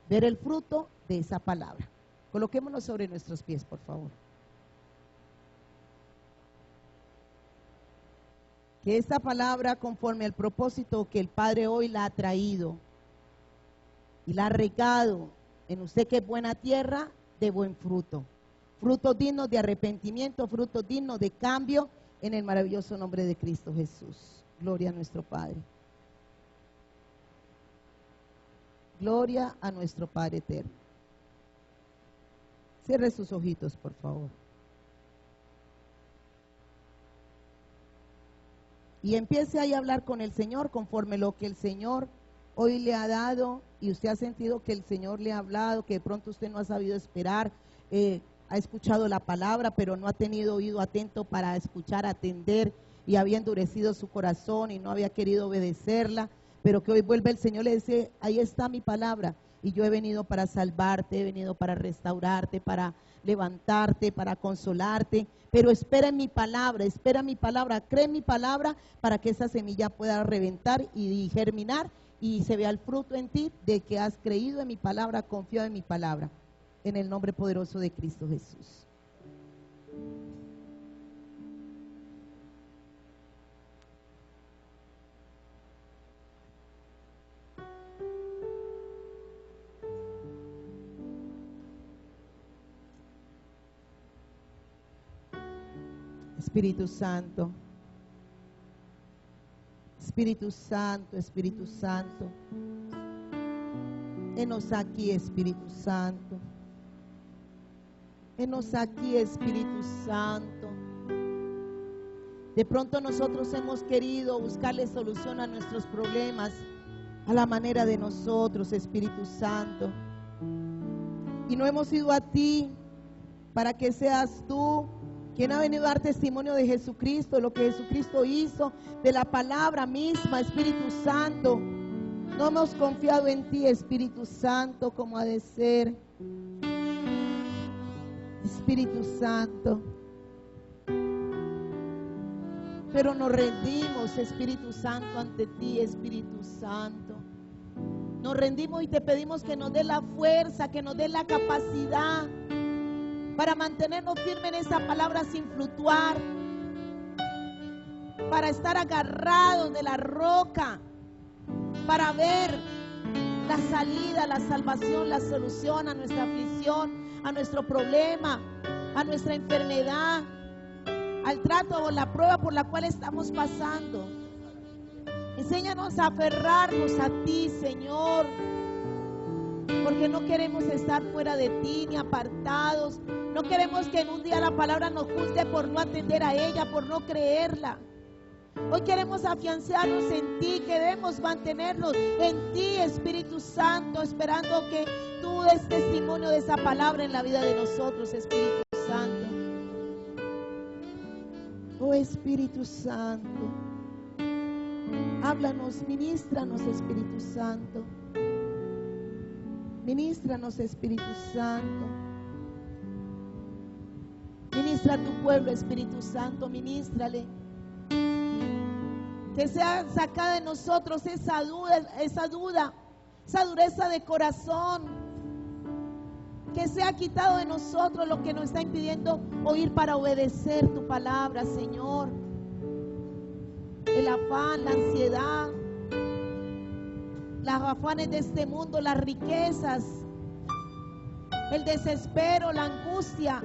Ver el fruto de esa palabra. Coloquémonos sobre nuestros pies, por favor. Que esta palabra, conforme al propósito que el Padre hoy la ha traído y la ha regado en usted, que es buena tierra, de buen fruto. Frutos dignos de arrepentimiento, frutos dignos de cambio, en el maravilloso nombre de Cristo Jesús. Gloria a nuestro Padre. Gloria a nuestro Padre eterno. Cierre sus ojitos, por favor. Y empiece ahí a hablar con el Señor conforme lo que el Señor hoy le ha dado, y usted ha sentido que el Señor le ha hablado, que de pronto usted no ha sabido esperar, ha escuchado la palabra, pero no ha tenido oído atento para escuchar, atender y había endurecido su corazón y no había querido obedecerla, pero que hoy vuelve el Señor y le dice, ahí está mi palabra, y yo he venido para salvarte, he venido para restaurarte, para levantarte, para consolarte, pero espera mi palabra, cree en mi palabra para que esa semilla pueda reventar y germinar y se vea el fruto en ti de que has creído en mi palabra, confiado en mi palabra, en el nombre poderoso de Cristo Jesús. Espíritu Santo, Espíritu Santo, Espíritu Santo, henos aquí, Espíritu Santo, henos aquí, Espíritu Santo. De pronto nosotros hemos querido buscarle solución a nuestros problemas a la manera de nosotros, Espíritu Santo, y no hemos ido a ti para que seas tú quien ha venido a dar testimonio de Jesucristo, de lo que Jesucristo hizo, de la palabra misma, Espíritu Santo. No hemos confiado en ti, Espíritu Santo, como ha de ser. Espíritu Santo. Pero nos rendimos, Espíritu Santo, ante ti, Espíritu Santo. Nos rendimos y te pedimos que nos dé la fuerza, que nos dé la capacidad para mantenernos firmes en esa palabra sin fluctuar, para estar agarrados de la roca, para ver la salida, la salvación, la solución a nuestra aflicción, a nuestro problema, a nuestra enfermedad, al trato o la prueba por la cual estamos pasando. Enséñanos a aferrarnos a ti, Señor, porque no queremos estar fuera de ti ni apartados. No queremos que en un día la palabra nos juzgue por no atender a ella, por no creerla. Hoy queremos afianzarnos en ti, queremos mantenernos en ti, Espíritu Santo, esperando que tú des testimonio de esa palabra en la vida de nosotros, Espíritu Santo. Oh Espíritu Santo, háblanos, ministranos, Espíritu Santo. Ministranos, Espíritu Santo. Ministra a tu pueblo, Espíritu Santo, ministrale. Que sea sacada de nosotros esa duda, esa dureza de corazón. Que sea quitado de nosotros lo que nos está impidiendo oír para obedecer tu palabra, Señor. El afán, la ansiedad, los afanes de este mundo, las riquezas, el desespero, la angustia,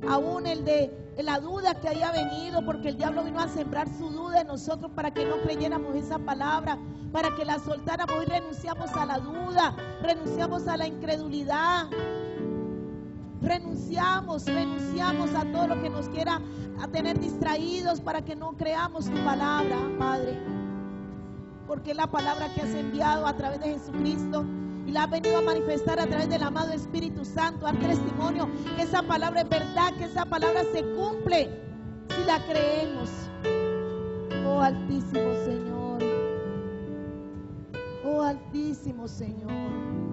aún el de la duda que haya venido, porque el diablo vino a sembrar su duda en nosotros para que no creyéramos esa palabra, para que la soltáramos. Hoy renunciamos a la duda, renunciamos a la incredulidad, renunciamos a todo lo que nos quiera a tener distraídos para que no creamos tu palabra, Padre, porque es la palabra que has enviado a través de Jesucristo y la has venido a manifestar a través del amado Espíritu Santo, al testimonio que esa palabra es verdad, que esa palabra se cumple si la creemos. Oh Altísimo Señor, oh Altísimo Señor.